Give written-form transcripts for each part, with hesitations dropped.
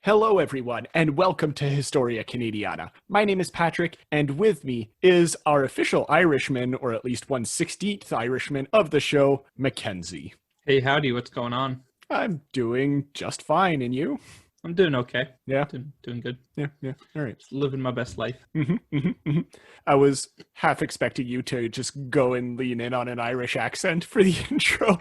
Hello, everyone, and welcome to Historia Canadiana. My name is Patrick, and with me is our official Irishman, or at least 1/16th Irishman of the show, Mackenzie. Hey, howdy, what's going on? I'm doing just fine, and you? I'm doing okay. Yeah? Doing good. Yeah, all right. Just living my best life. I was half expecting you to just go and lean in on an Irish accent for the intro.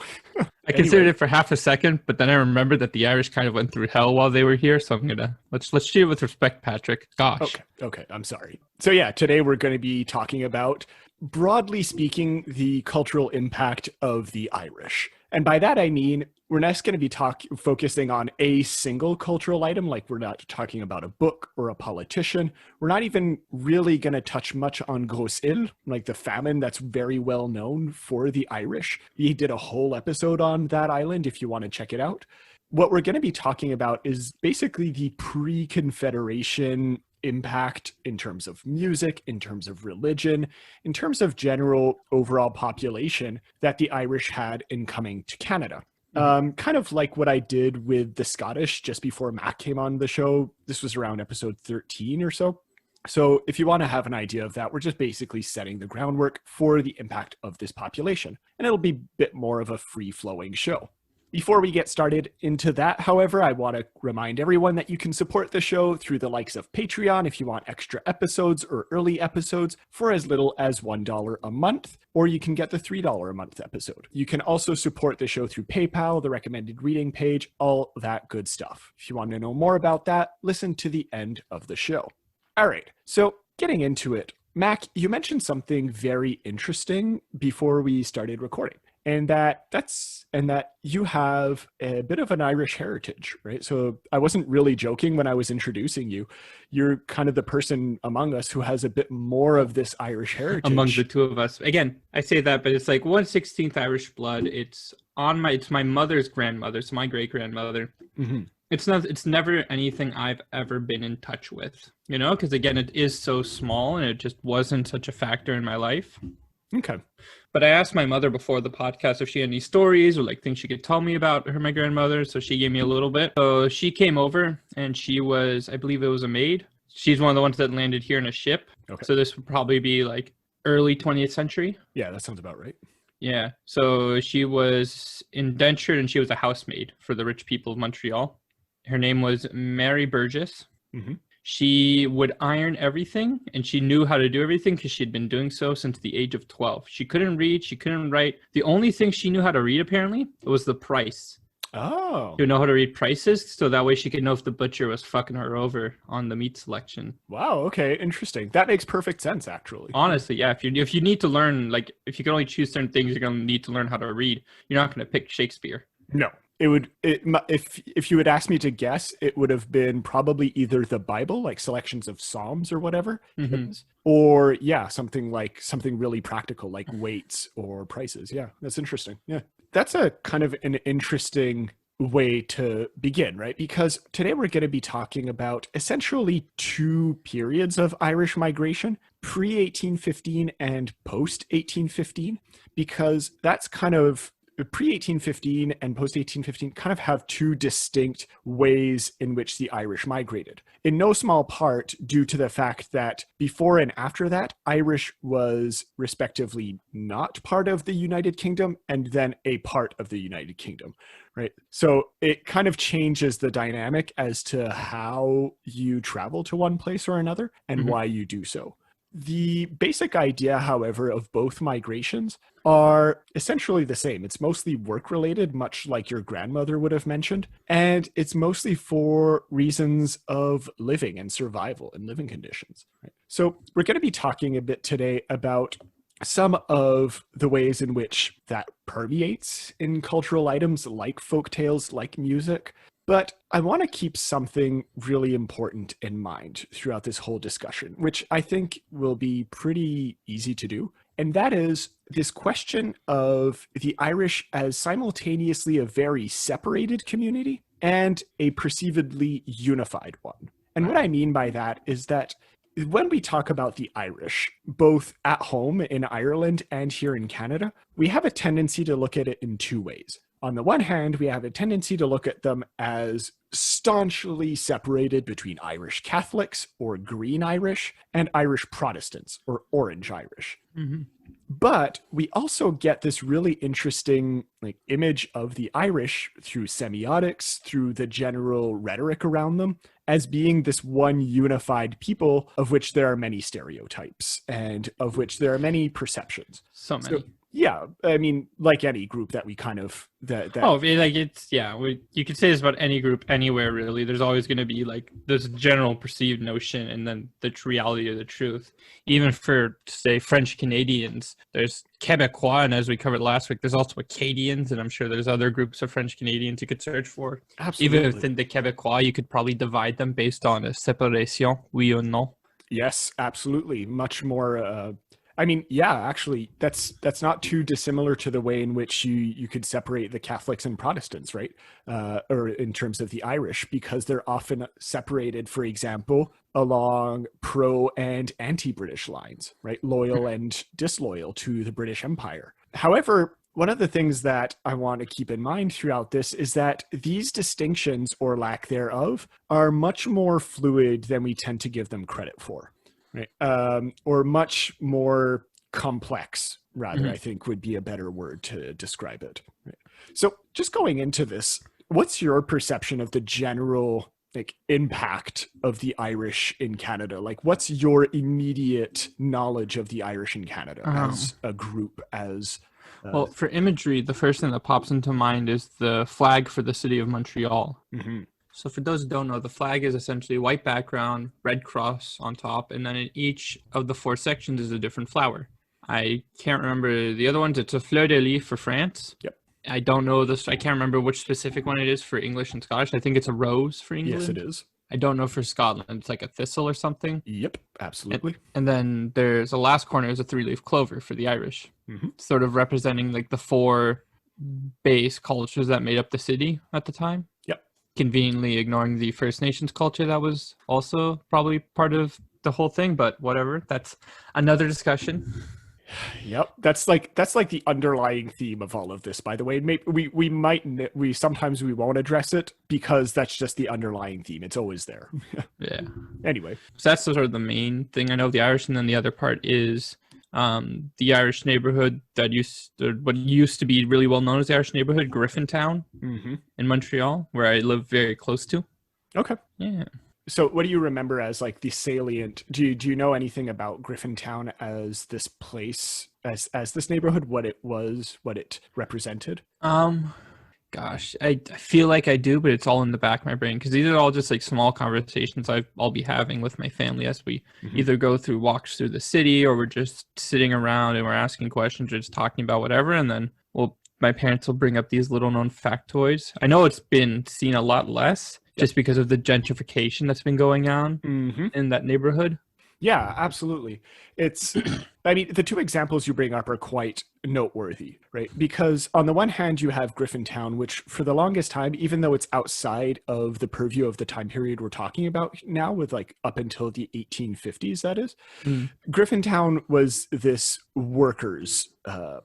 I considered it for half a second, but then I remembered that the Irish kind of went through hell while they were here, so I'm gonna let's treat it with respect, Patrick. Gosh. Okay, I'm sorry. So yeah, today we're going to be talking about, broadly speaking, the cultural impact of the Irish. And by that I mean, we're not going to be focusing on a single cultural item, like we're not talking about a book or a politician. We're not even really going to touch much on Gros Isle, like the famine that's very well known for the Irish. We did a whole episode on that island if you want to check it out. What we're going to be talking about is basically the pre-Confederation impact in terms of music, in terms of religion, in terms of general overall population that the Irish had in coming to Canada. Kind of like what I did with the Scottish just before Mac came on the show. This was around episode 13 or so. So if you want to have an idea of that, we're just basically setting the groundwork for the impact of this population. And it'll be a bit more of a free-flowing show. Before we get started into that, however, I want to remind everyone that you can support the show through the likes of Patreon if you want extra episodes or early episodes for as little as $1 a month, or you can get the $3 a month episode. You can also support the show through PayPal, the recommended reading page, all that good stuff. If you want to know more about that, listen to the end of the show. All right, so getting into it, Mac, you mentioned something very interesting before we started recording. And that you have a bit of an Irish heritage, right? So I wasn't really joking when I was introducing you. You're kind of the person among us who has a bit more of this Irish heritage. Among the two of us. Again, I say that, but it's like 1/16th Irish blood. It's my mother's grandmother, so my great-grandmother. Mm-hmm. It's never anything I've ever been in touch with, because again, it is so small and it just wasn't such a factor in my life. Okay. But I asked my mother before the podcast if she had any stories or like things she could tell me about my grandmother. So she gave me a little bit. So she came over and she was, I believe it was a maid. She's one of the ones that landed here in a ship. Okay. So this would probably be like early 20th century. Yeah, that sounds about right. Yeah. So she was indentured and she was a housemaid for the rich people of Montreal. Her name was Mary Burgess. Mm-hmm. She would iron everything, and she knew how to do everything because she'd been doing so since the age of 12. She couldn't read, she couldn't write. The only thing she knew how to read, apparently, was the price. Oh. She would know how to read prices, so that way she could know if the butcher was fucking her over on the meat selection. Wow, okay, interesting. That makes perfect sense, actually. Honestly, yeah. If you need to learn, like, if you can only choose certain things, you're going to need to learn how to read. You're not going to pick Shakespeare. No. If you had asked me to guess, it would have been probably either the Bible, like selections of Psalms or whatever, or something really practical like weights or prices. Yeah, that's interesting. Yeah, that's a kind of an interesting way to begin, right? Because today we're going to be talking about essentially two periods of Irish migration, pre-1815 and post-1815, because that's kind of pre-1815 and post-1815 kind of have two distinct ways in which the Irish migrated. In no small part due to the fact that before and after that, Irish was respectively not part of the United Kingdom and then a part of the United Kingdom, right? So it kind of changes the dynamic as to how you travel to one place or another and why you do so. The basic idea, however, of both migrations are essentially the same. It's mostly work-related, much like your grandmother would have mentioned, and it's mostly for reasons of living and survival and living conditions. Right? So we're going to be talking a bit today about some of the ways in which that permeates in cultural items like folktales, like music. But I want to keep something really important in mind throughout this whole discussion, which I think will be pretty easy to do. And that is this question of the Irish as simultaneously a very separated community and a perceivedly unified one. And what I mean by that is that when we talk about the Irish, both at home in Ireland and here in Canada, we have a tendency to look at it in two ways. On the one hand, we have a tendency to look at them as staunchly separated between Irish Catholics, or Green Irish, and Irish Protestants, or Orange Irish. Mm-hmm. But we also get this really interesting image of the Irish through semiotics, through the general rhetoric around them, as being this one unified people of which there are many stereotypes and of which there are many perceptions. So many. Yeah, I mean, like any group that we kind of you could say this about any group anywhere, really. There's always going to be like this general perceived notion and then the reality or the truth. Even for, say, French Canadians, there's Quebecois, and as we covered last week, there's also Acadians, and I'm sure there's other groups of French Canadians you could search for. Absolutely. Even within the Quebecois, you could probably divide them based on a séparation, oui or non. Yes, absolutely. Much more I mean, yeah, actually, that's not too dissimilar to the way in which you could separate the Catholics and Protestants, right? Or in terms of the Irish, because they're often separated, for example, along pro and anti-British lines, right? Loyal and disloyal to the British Empire. However, one of the things that I want to keep in mind throughout this is that these distinctions, or lack thereof, are much more fluid than we tend to give them credit for. Right. Or much more complex, rather, I think would be a better word to describe it. Right. So just going into this, what's your perception of the general impact of the Irish in Canada? What's your immediate knowledge of the Irish in Canada as a group, as... Well, for imagery, the first thing that pops into mind is the flag for the city of Montreal. Mm-hmm. So for those who don't know, the flag is essentially white background, red cross on top, and then in each of the 4 sections is a different flower. I can't remember the other ones. It's a fleur de lis for France. Yep. I don't know this. I can't remember which specific one it is for English and Scottish. I think it's a rose for England. Yes, it is. I don't know for Scotland. It's like a thistle or something. Yep, absolutely. And then there's a last corner is a 3-leaf clover for the Irish, sort of representing the 4 base cultures that made up the city at the time. Yep. Conveniently ignoring the First Nations culture that was also probably part of the whole thing, but whatever. That's another discussion. Yep, that's like the underlying theme of all of this. By the way, maybe we sometimes we won't address it because that's just the underlying theme. It's always there. Yeah. Anyway, so that's sort of the main thing I know of the Irish, and then the other part is the Irish neighborhood that what used to be really well known as the Irish neighborhood, Griffintown, in Montreal, where I live very close to. Okay. Yeah. So what do you remember as the salient? Do you know anything about Griffintown as this place, as this neighborhood, what it was, what it represented? Gosh, I feel like I do, but it's all in the back of my brain because these are all just small conversations I'll be having with my family as we either go through walks through the city or we're just sitting around and we're asking questions or just talking about whatever. And then, my parents will bring up these little known factoids. I know it's been seen a lot less just because of the gentrification that's been going on in that neighborhood. Yeah, absolutely. It's, I mean, the 2 examples you bring up are quite noteworthy, right? Because on the one hand, you have Griffintown, which for the longest time, even though it's outside of the purview of the time period we're talking about now, with up until the 1850s, that is, Griffintown was this workers'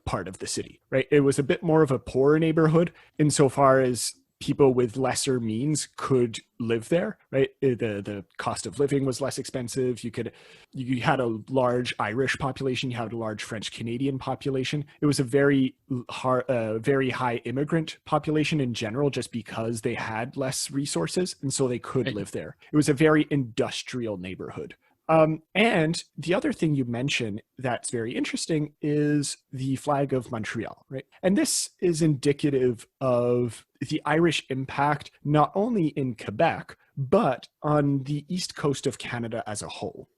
part of the city, right? It was a bit more of a poor neighborhood insofar as people with lesser means could live there, right? The cost of living was less expensive. You had a large Irish population. You had a large French Canadian population. It was a very high immigrant population in general, just because they had less resources, and so they could live there. It was a very industrial neighborhood. And the other thing you mention that's very interesting is the flag of Montreal, right? And this is indicative of the Irish impact, not only in Quebec, but on the east coast of Canada as a whole.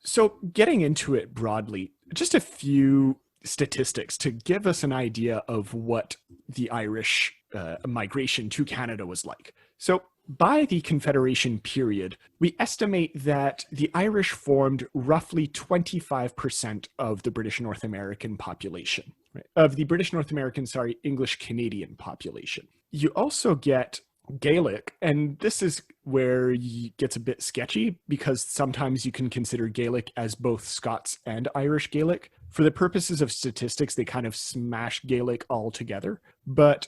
So getting into it broadly, just a few statistics to give us an idea of what the Irish migration to Canada was like. So by the Confederation period, we estimate that the Irish formed roughly 25% of the British North American population, right? Of the British North American, English Canadian population. You also get Gaelic, and this is where it gets a bit sketchy because sometimes you can consider Gaelic as both Scots and Irish Gaelic. For the purposes of statistics, they kind of smash Gaelic all together. But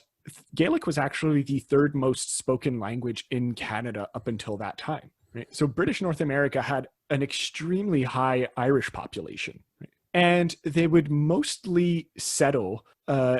Gaelic was actually the third most spoken language in Canada up until that time. Right? So British North America had an extremely high Irish population. Right? And they would mostly settle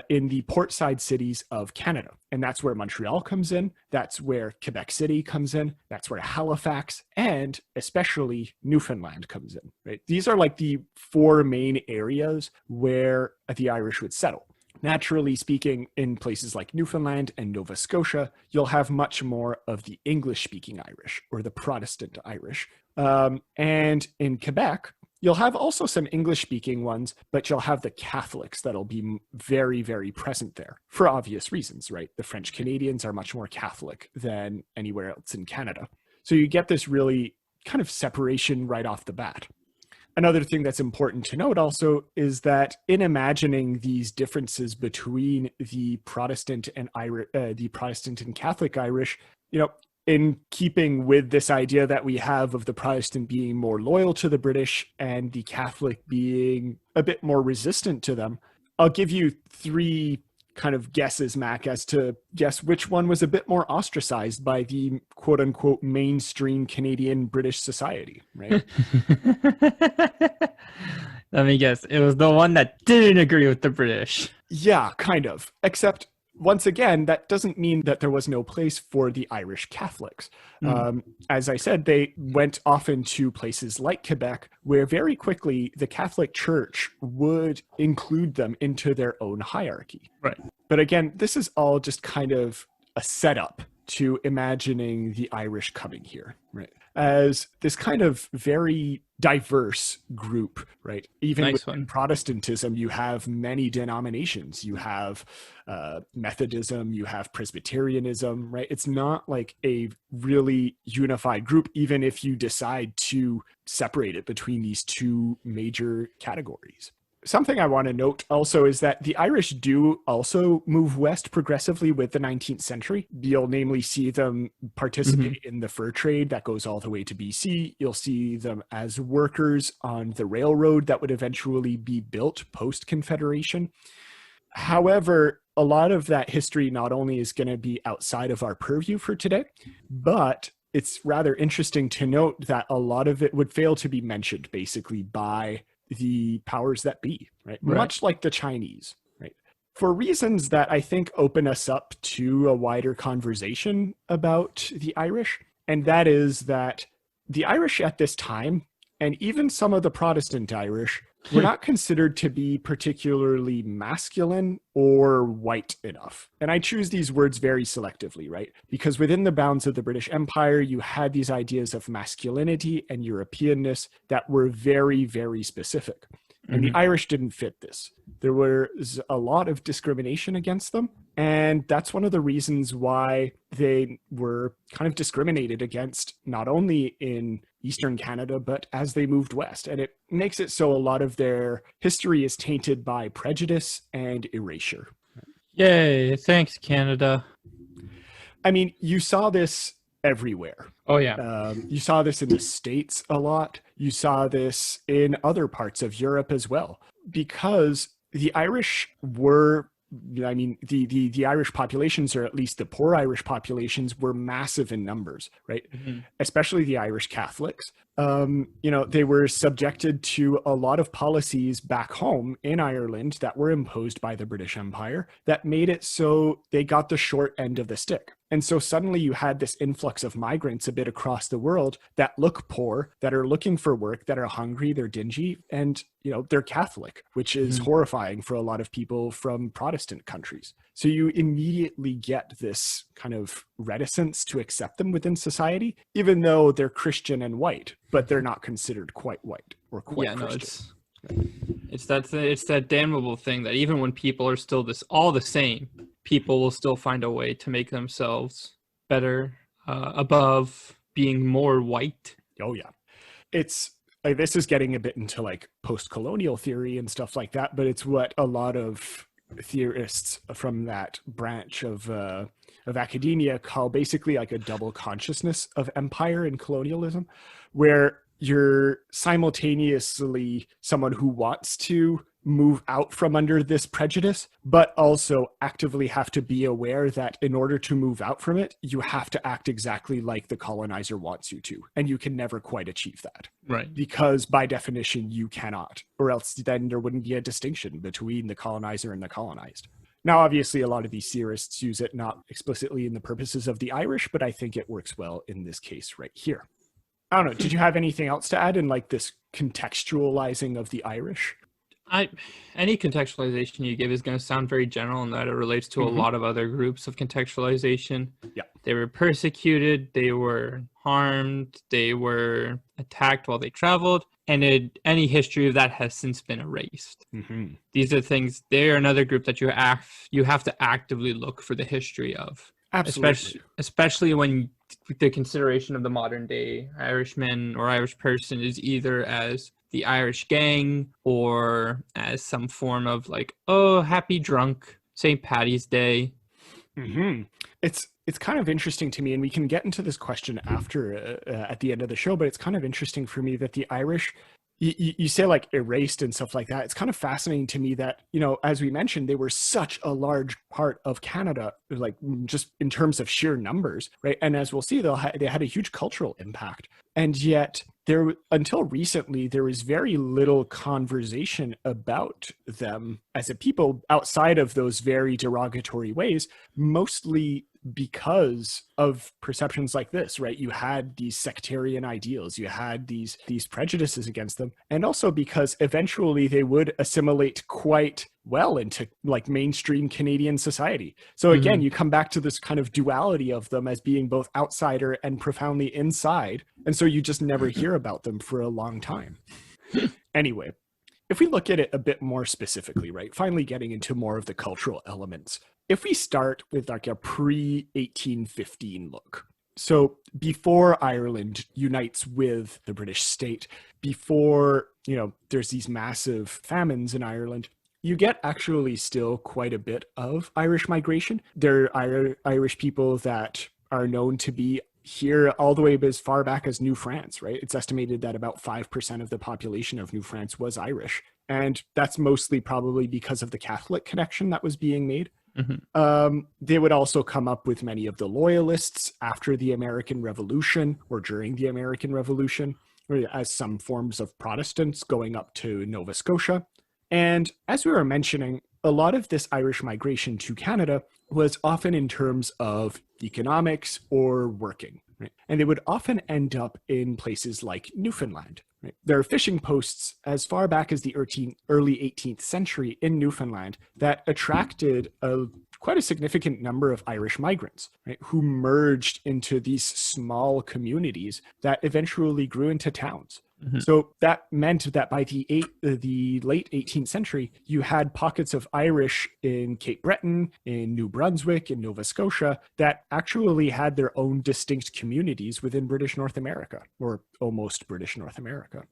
in the portside cities of Canada. And that's where Montreal comes in. That's where Quebec City comes in. That's where Halifax and especially Newfoundland comes in. Right? These are like the four main areas where the Irish would settle. Naturally speaking, in places like Newfoundland and Nova Scotia, you'll have much more of the English-speaking Irish or the Protestant Irish. And in Quebec, you'll have also some English-speaking ones, but you'll have the Catholics that'll be very, very present there for obvious reasons, right? The French Canadians are much more Catholic than anywhere else in Canada. So you get this really kind of separation right off the bat. Another thing that's important to note also is that in imagining these differences between the Protestant and Catholic Irish, in keeping with this idea that we have of the Protestant being more loyal to the British and the Catholic being a bit more resistant to them, I'll give you three kind of guesses, Mac, as to guess which one was a bit more ostracized by the quote unquote mainstream Canadian British society, right? Let me guess. It was the one that didn't agree with the British. Yeah, kind of. Except once again, that doesn't mean that there was no place for the Irish Catholics. As I said, they went often to places like Quebec, where very quickly the Catholic Church would include them into their own hierarchy. Right. But again, this is all just kind of a setup to imagining the Irish coming here, right? As this kind of very diverse group, right? Even within Protestantism, you have many denominations. You have Methodism, you have Presbyterianism, right? It's not like a really unified group, even if you decide to separate it between these two major categories. Something I want to note also is that the Irish do also move west progressively with the 19th century. You'll namely see them participate in the fur trade that goes all the way to BC. You'll see them as workers on the railroad that would eventually be built post-Confederation. However, a lot of that history not only is going to be outside of our purview for today, but it's rather interesting to note that a lot of it would fail to be mentioned basically by the powers that be, right? Much like the Chinese, right? For reasons that I think open us up to a wider conversation about the Irish. And that is that the Irish at this time, and even some of the Protestant Irish, were not considered to be particularly masculine or white enough. And I choose these words very selectively, right? Because within the bounds of the British Empire, you had these ideas of masculinity and Europeanness that were very, very specific. And the Irish didn't fit this. There was a lot of discrimination against them. And that's one of the reasons why they were kind of discriminated against, not only in Eastern Canada, but as they moved west. And it makes it so a lot of their history is tainted by prejudice and erasure. Yay, thanks, Canada. I mean, you saw this everywhere. Oh, yeah. You saw this in the States a lot. You saw this in other parts of Europe as well, because the Irish were, I mean, the Irish populations, or at least the poor Irish populations, were massive in numbers, right? Especially the Irish Catholics. They were subjected to a lot of policies back home in Ireland that were imposed by the British Empire that made it so they got the short end of the stick. And so suddenly you had this influx of migrants a bit across the world that look poor, that are looking for work, that are hungry, they're dingy, and they're Catholic, which is horrifying for a lot of people from Protestant countries. So you immediately get this kind of reticence to accept them within society, even though they're Christian and white, but they're not considered quite white or quite Christian. It's that damnable thing that even when people are still all the same, people will still find a way to make themselves better above being more white. Oh yeah, it's this is getting a bit into like post-colonial theory and stuff like that, but it's what a lot of theorists from that branch of academia call basically like a double consciousness of empire and colonialism, where you're simultaneously someone who wants to move out from under this prejudice, but also actively have to be aware that in order to move out from it, you have to act exactly like the colonizer wants you to. And you can never quite achieve that. Right. Because by definition, you cannot, or else then there wouldn't be a distinction between the colonizer and the colonized. Now, obviously, a lot of these theorists use it not explicitly in the purposes of the Irish, but I think it works well in this case right here. I don't know. Did you have anything else to add in like this contextualizing of the Irish? Any contextualization you give is going to sound very general in that it relates to a lot of other groups of contextualization. Yeah. They were persecuted, they were harmed, they were attacked while they traveled, and any history of that has since been erased. These are things, they're another group that you have to actively look for the history of. Absolutely. Especially when the consideration of the modern day Irishman or Irish person is either as the Irish gang or as some form of like, oh, happy drunk, St. Paddy's Day. It's kind of interesting to me, and we can get into this question after at the end of the show, but it's kind of interesting for me that the Irish, you say like erased and stuff like that. It's kind of fascinating to me that, you know, as we mentioned, they were such a large part of Canada, like just in terms of sheer numbers, right? And as we'll see, they had a huge cultural impact. And yet until recently, there was very little conversation about them as a people outside of those very derogatory ways, mostly because of perceptions like this, right? You had these sectarian ideals, you had these prejudices against them, and also because eventually they would assimilate quite well into like mainstream Canadian society. So again, you come back to this kind of duality of them as being both outsider and profoundly inside, and so you just never hear about them for a long time. Anyway, if we look at it a bit more specifically, right, finally getting into more of the cultural elements, if we start with like a pre-1815 look, so before Ireland unites with the British state, before, you know, there's these massive famines in Ireland, you get actually still quite a bit of Irish migration. There are Irish people that are known to be here all the way as far back as New France, right? It's estimated that about 5% of the population of New France was Irish. And that's mostly probably because of the Catholic connection that was being made. They would also come up with many of the loyalists after the American Revolution or during the American Revolution, as some forms of Protestants going up to Nova Scotia. And as we were mentioning, a lot of this Irish migration to Canada was often in terms of economics or working, right? And they would often end up in places like Newfoundland. Right? There are fishing posts as far back as the early 18th century in Newfoundland that attracted quite a significant number of Irish migrants, right, who merged into these small communities that eventually grew into towns. So that meant that by the late 18th century, you had pockets of Irish in Cape Breton, in New Brunswick, in Nova Scotia, that actually had their own distinct communities within British North America, or almost British North America.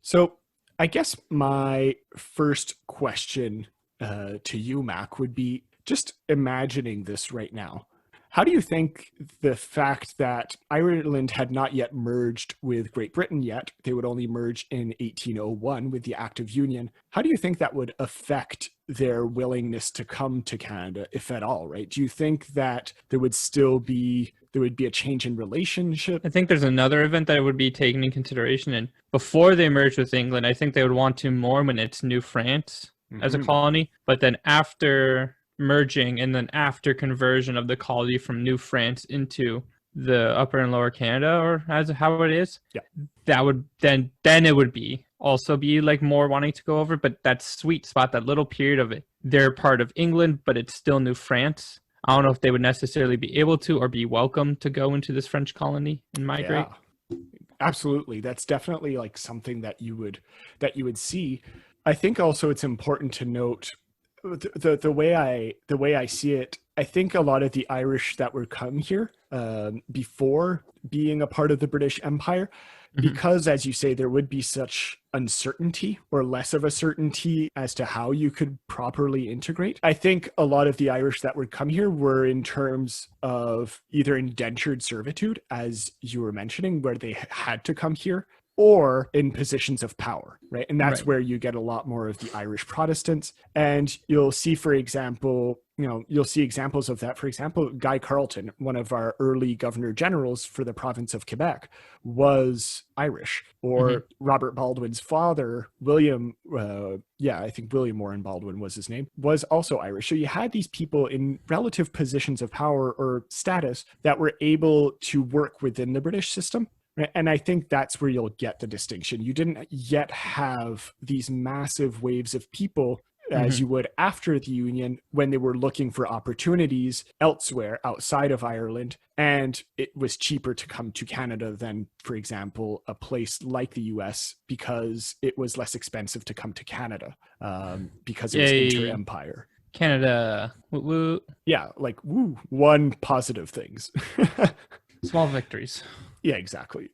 So I guess my first question to you, Mac, would be just imagining this right now. How do you think the fact that Ireland had not yet merged with Great Britain yet, they would only merge in 1801 with the Act of Union, how do you think that would affect their willingness to come to Canada, if at all, right? Do you think that there would be a change in relationship? I think there's another event that would be taken in consideration. And before they merged with England, I think they would want to more when it's New France as a colony. But then after merging and then after conversion of the colony from New France into the Upper and Lower Canada, or as how it is, that would then it would be also be like more wanting to go over. But that sweet spot, that little period of it, they're part of England, but it's still New France. I don't know if they would necessarily be able to or be welcome to go into this French colony and migrate. Yeah, absolutely. That's definitely like something that you would see. I think also it's important to note the way I see it I think a lot of the Irish that were come here before being a part of the British Empire, because, as you say, there would be such uncertainty or less of a certainty as to how you could properly integrate. I think a lot of the Irish that would come here were in terms of either indentured servitude, as you were mentioning, where they had to come here, or in positions of power, right? And that's where you get a lot more of the Irish Protestants. And you'll see, for example, you'll see examples of that. For example, Guy Carleton, one of our early governor generals for the province of Quebec, was Irish. Or Robert Baldwin's father, William, I think William Warren Baldwin was his name, was also Irish. So you had these people in relative positions of power or status that were able to work within the British system. And I think that's where you'll get the distinction. You didn't yet have these massive waves of people as you would after the Union when they were looking for opportunities elsewhere outside of Ireland. And it was cheaper to come to Canada than, for example, a place like the US, because it was less expensive to come to Canada because it was inter-empire. Canada. Woo woo. Yeah, like woo, one positive things. Small victories. Yeah, exactly.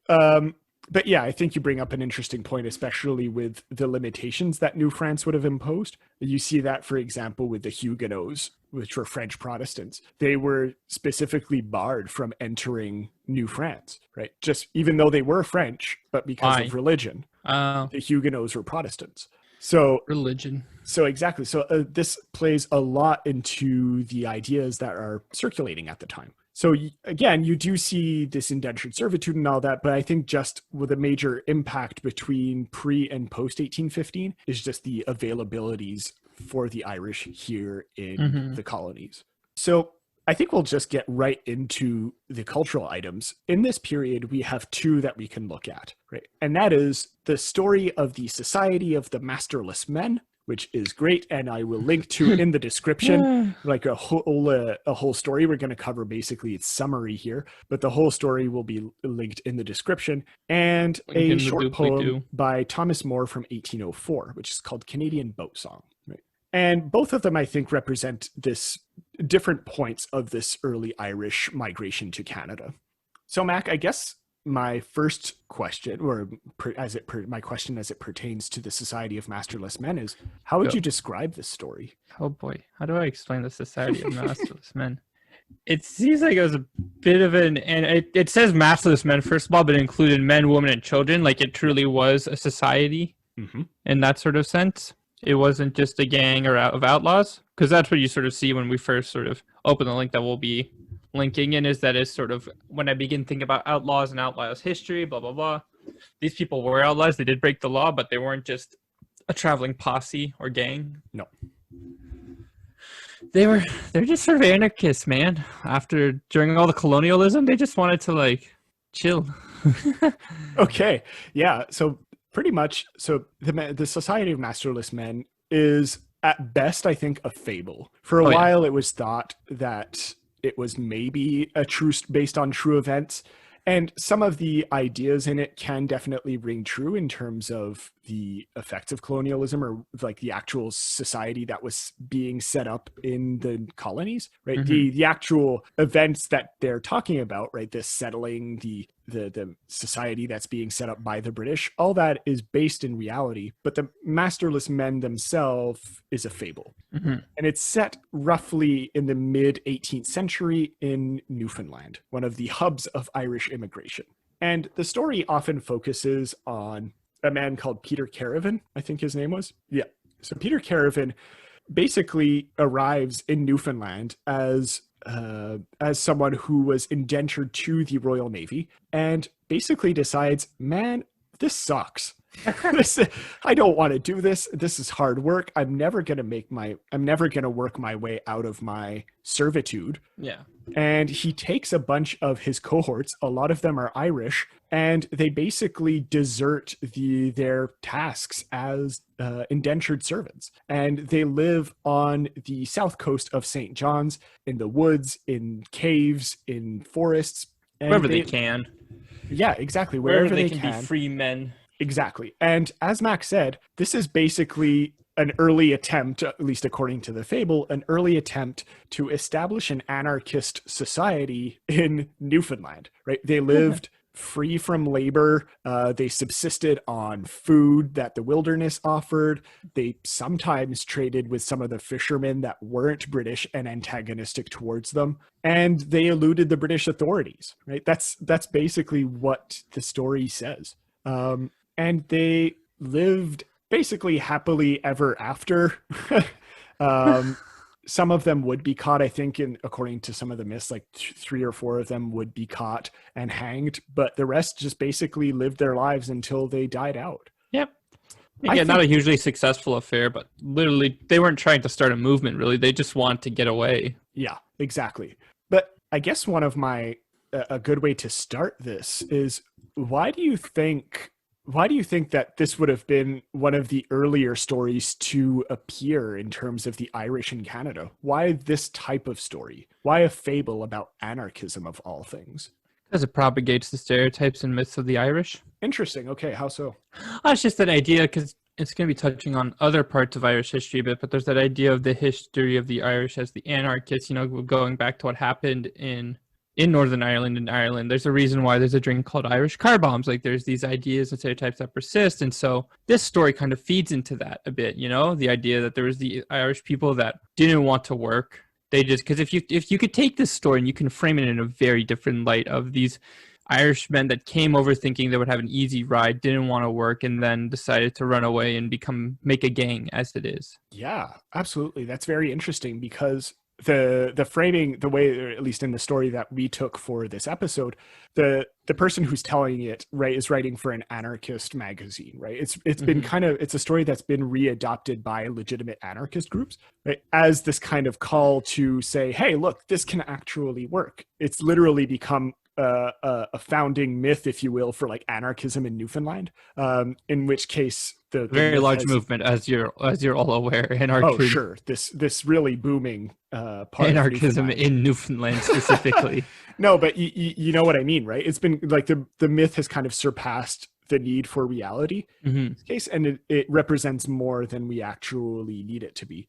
But yeah, I think you bring up an interesting point, especially with the limitations that New France would have imposed. You see that, for example, with the Huguenots, which were French Protestants. They were specifically barred from entering New France, right? Just even though they were French, but because of religion, the Huguenots were Protestants. So religion. So exactly. So this plays a lot into the ideas that are circulating at the time. So again, you do see this indentured servitude and all that, but I think just with a major impact between pre and post 1815 is just the availabilities for the Irish here in the colonies. So I think we'll just get right into the cultural items. In this period, we have two that we can look at, right? And that is the story of the Society of the Masterless Men, which is great, and I will link to in the description, like a whole story. We're going to cover basically its summary here, but the whole story will be linked in the description. And a short poem by Thomas Moore from 1804, which is called Canadian Boat Song. Right? And both of them, I think, represent this different points of this early Irish migration to Canada. So, Mac, I guess my first question, or my question as it pertains to the Society of Masterless Men, is how would you describe this story? Oh boy, how do I explain the Society of Masterless Men? It seems like it was a bit of and it says masterless men first of all, but it included men, women, and children. Like it truly was a society in that sort of sense. It wasn't just a gang of outlaws, because that's what you sort of see when we first sort of open the link that we'll be linking in, is that is sort of when I begin thinking about outlaws and outlaws history, blah, blah, blah. These people were outlaws. They did break the law, but they weren't just a traveling posse or gang. No. They're just sort of anarchists, man. During all the colonialism, they just wanted to like chill. Okay. Yeah. So pretty much, so the Society of Masterless Men is at best, I think, a fable. For a while, it was thought that it was maybe based on true events. And some of the ideas in it can definitely ring true in terms of the effects of colonialism, or like the actual society that was being set up in the colonies, right? The actual events that they're talking about, right? This settling, the society that's being set up by the British, all that is based in reality, but the masterless men themselves is a fable. And it's set roughly in the mid 18th century in Newfoundland, one of the hubs of Irish immigration. And the story often focuses on a man called Peter Caravan, I think his name was. Yeah. So Peter Caravan basically arrives in Newfoundland as someone who was indentured to the Royal Navy, and basically decides, man, this sucks. I don't want to do this. This is hard work. I'm never going to work my way out of my servitude. Yeah. And he takes a bunch of his cohorts, a lot of them are Irish, and they basically desert their tasks as indentured servants. And they live on the south coast of St. John's, in the woods, in caves, in forests. Wherever they can. Yeah, exactly. Wherever they can be free men. Exactly. And as Max said, this is basically an early attempt, at least according to the fable, an early attempt to establish an anarchist society in Newfoundland, right? They lived free from labor. They subsisted on food that the wilderness offered. They sometimes traded with some of the fishermen that weren't British and antagonistic towards them. And they eluded the British authorities, right? That's basically what the story says. And they lived basically happily ever after. Some of them would be caught, I think, according to some of the myths, like 3 or 4 of them would be caught and hanged, but the rest just basically lived their lives until they died out. Yep. Again, not a hugely successful affair, but literally they weren't trying to start a movement, really. They just wanted to get away. Yeah, exactly. But I guess one of a good way to start this is, why do you think that this would have been one of the earlier stories to appear in terms of the Irish in Canada? Why this type of story? Why a fable about anarchism of all things? Because it propagates the stereotypes and myths of the Irish. Interesting. Okay, how so? It's just that idea, because it's going to be touching on other parts of Irish history a bit, but there's that idea of the history of the Irish as the anarchists, going back to what happened in Northern Ireland and Ireland. There's a reason why there's a drink called Irish car bombs. Like, there's these ideas and stereotypes that persist. And so this story kind of feeds into that a bit, the idea that there was the Irish people that didn't want to work. They just, because if you could take this story and you can frame it in a very different light of these Irishmen that came over thinking they would have an easy ride, didn't want to work, and then decided to run away and make a gang as it is. Yeah, absolutely. That's very interesting, because the framing, the way, or at least in the story that we took for this episode, the person who's telling it, right, is writing for an anarchist magazine, right? It's been it's a story that's been readopted by legitimate anarchist groups, right, as this kind of call to say, hey, look, this can actually work. It's literally become a founding myth, if you will, for like anarchism in Newfoundland, in which case the very large movement, as you're all aware, in our sure, this really booming part anarchism in Newfoundland specifically. No, but you know what I mean, right? It's been like the myth has kind of surpassed the need for reality in this case, and it represents more than we actually need it to be.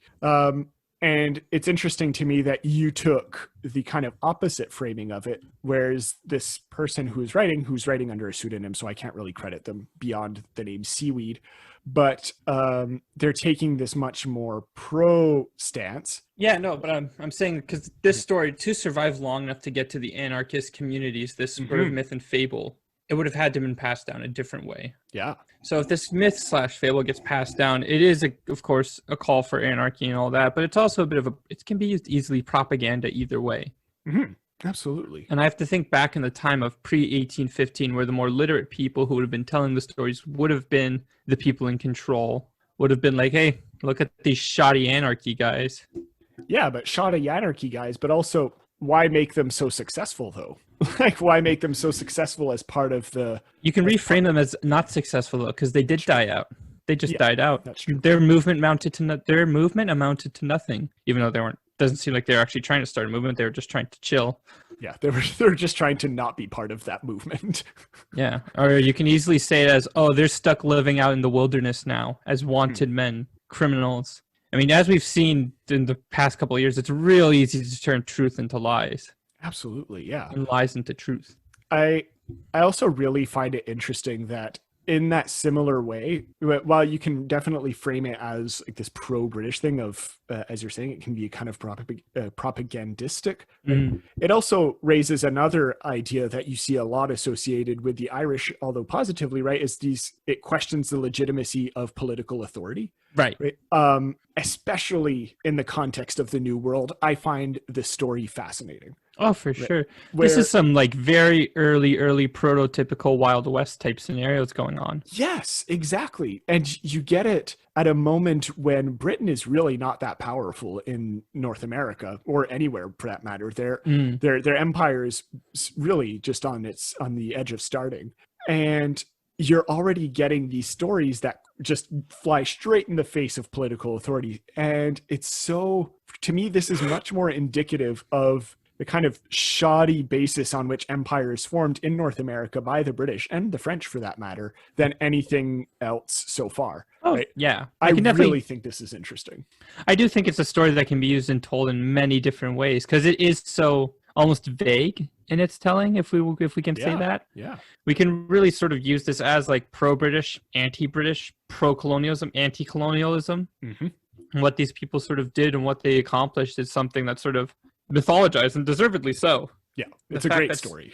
And it's interesting to me that you took the kind of opposite framing of it, whereas this person who's writing under a pseudonym, so I can't really credit them beyond the name Seaweed, but they're taking this much more pro stance. Yeah, no, but I'm saying, because this story, to survive long enough to get to the anarchist communities, this sort of myth and fable, it would have had to have been passed down a different way. Yeah. So if this myth/fable gets passed down, it is, of course, a call for anarchy and all that, but it's also a bit of it can be used easily propaganda either way. Absolutely. And I have to think back in the time of pre-1815, where the more literate people who would have been telling the stories would have been the people in control, would have been like, hey, look at these shoddy anarchy guys. Yeah, but shoddy anarchy guys, but also, why make them so successful, though? Like, why make them so successful as part of the... You can reframe them as not successful, though, because they did die out. They just died out. That's true. Their movement amounted to nothing, even though they weren't. Doesn't seem like they were actually trying to start a movement. They were just trying to chill. Yeah, they were just trying to not be part of that movement. Yeah, or you can easily say it as, oh, they're stuck living out in the wilderness now as wanted men, criminals. I mean, as we've seen in the past couple of years, it's real easy to turn truth into lies. Absolutely, yeah. And lies into truth. I also really find it interesting that in that similar way, while you can definitely frame it as like this pro-British thing of, as you're saying, it can be kind of propagandistic. Right? It also raises another idea that you see a lot associated with the Irish, although positively, right, is it questions the legitimacy of political authority. Right. Especially in the context of the New World, I find this story fascinating. Oh, for sure. This is some like very early prototypical Wild West type scenarios going on. Yes, exactly. And you get it at a moment when Britain is really not that powerful in North America, or anywhere for that matter. Their empire is really just on the edge of starting. And you're already getting these stories that just fly straight in the face of political authority. And it's so, to me, this is much more indicative of the kind of shoddy basis on which empires formed in North America by the British, and the French for that matter, than anything else so far. Oh, right? yeah. I really think this is interesting. I do think it's a story that can be used and told in many different ways, because it is so almost vague in its telling, if we can say that. Yeah. We can really sort of use this as like pro-British, anti-British, pro-colonialism, anti-colonialism. What these people sort of did and what they accomplished is something that's sort of mythologized, and deservedly so. Yeah, it's a great story.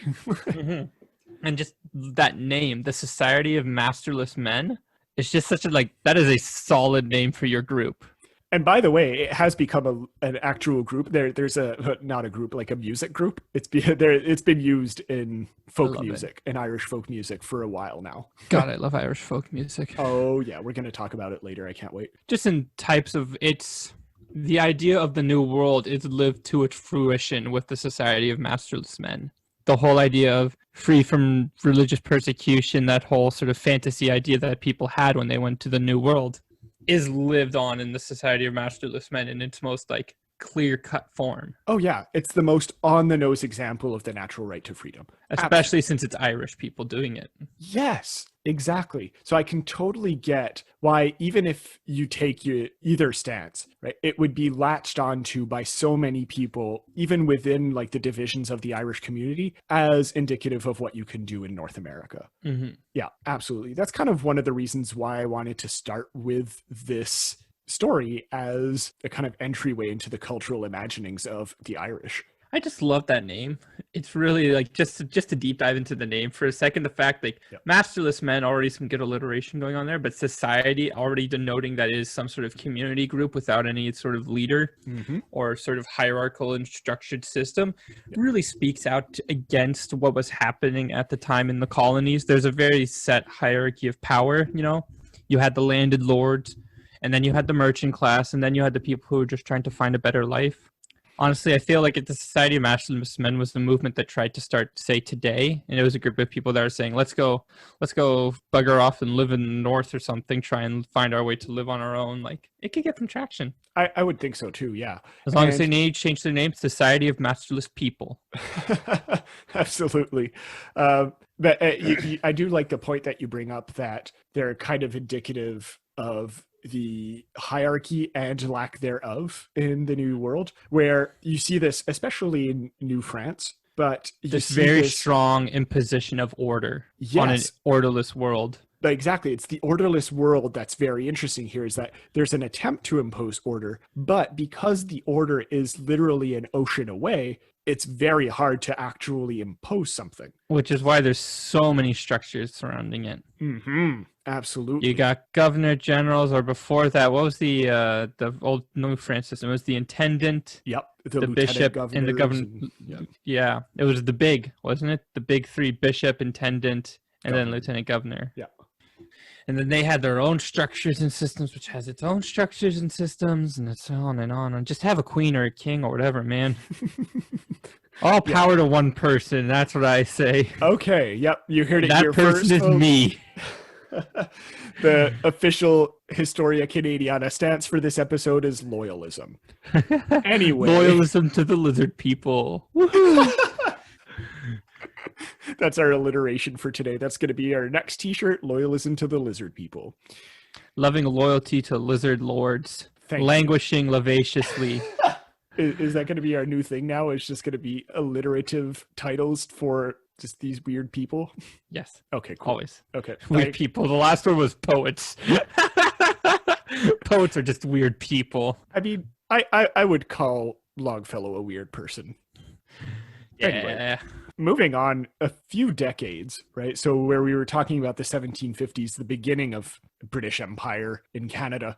And just that name, the Society of Masterless Men, it's just such a, like, that is a solid name for your group. And by the way, it has become an actual group. There's not a group, like a music group. It's been used in folk music, in Irish folk music for a while now. God, I love Irish folk music. Oh yeah, we're going to talk about it later. I can't wait. Just in types of, it's the idea of the new world is lived to its fruition with the Society of Masterless Men. The whole idea of free from religious persecution, that whole sort of fantasy idea that people had when they went to the new world, is lived on in the Society of Masterless Men in its most like clear-cut form. Oh yeah, it's the most on-the-nose example of the natural right to freedom. Especially since it's Irish people doing it. Yes, exactly. So I can totally get why, even if you take either stance, right, it would be latched onto by so many people, even within like the divisions of the Irish community, as indicative of what you can do in North America. Yeah, absolutely. That's kind of one of the reasons why I wanted to start with this story as a kind of entryway into the cultural imaginings of the Irish. I just love that name. It's really like just to deep dive into the name for a second. The fact like Masterless Men, already some good alliteration going on there, but society already denoting that is some sort of community group without any sort of leader or sort of hierarchical and structured system really speaks out against what was happening at the time in the colonies. There's a very set hierarchy of power. You know, you had the landed lords, and then you had the merchant class, and then you had the people who were just trying to find a better life. Honestly, I feel like the Society of Masterless Men was the movement that tried to start, say, today. And it was a group of people that are saying, let's go bugger off and live in the north or something, try and find our way to live on our own. Like, it could get some traction. I would think so too, yeah. As long as they need to change their name, Society of Masterless People. Absolutely. But I do like the point that you bring up, that they're kind of indicative of the hierarchy and lack thereof in the New World, where you see this especially in New France, but this very strong imposition of order on an orderless world. Exactly. It's the orderless world that's very interesting here, is that there's an attempt to impose order, but because the order is literally an ocean away, it's very hard to actually impose something. Which is why there's so many structures surrounding it. Absolutely. You got governor generals, or before that, what was the old New France system? It was the intendant, the bishop, and the governor. Yeah, it was the big, wasn't it? The big three: bishop, intendant, and then lieutenant governor. Yeah. And then they had their own structures and systems, which has its own structures and systems, and it's on and on. And just have a queen or a king or whatever, man. All power to one person. That's what I say. Okay. Yep. You heard it here first. That person is me. The official Historia Canadiana stance for this episode is loyalism. Anyway. Loyalism to the lizard people. That's our alliteration for today. That's going to be our next t-shirt, loyalism to the lizard people. Loving loyalty to lizard lords. Languishing lavaciously. Is that going to be our new thing now? It's just going to be alliterative titles for just these weird people? Yes. Okay, cool. Always. Okay. Weird people. The last one was poets. Poets are just weird people. I mean, I would call Longfellow a weird person. Yeah. Anyway, moving on a few decades, right? So where we were talking about the 1750s, the beginning of British Empire in Canada,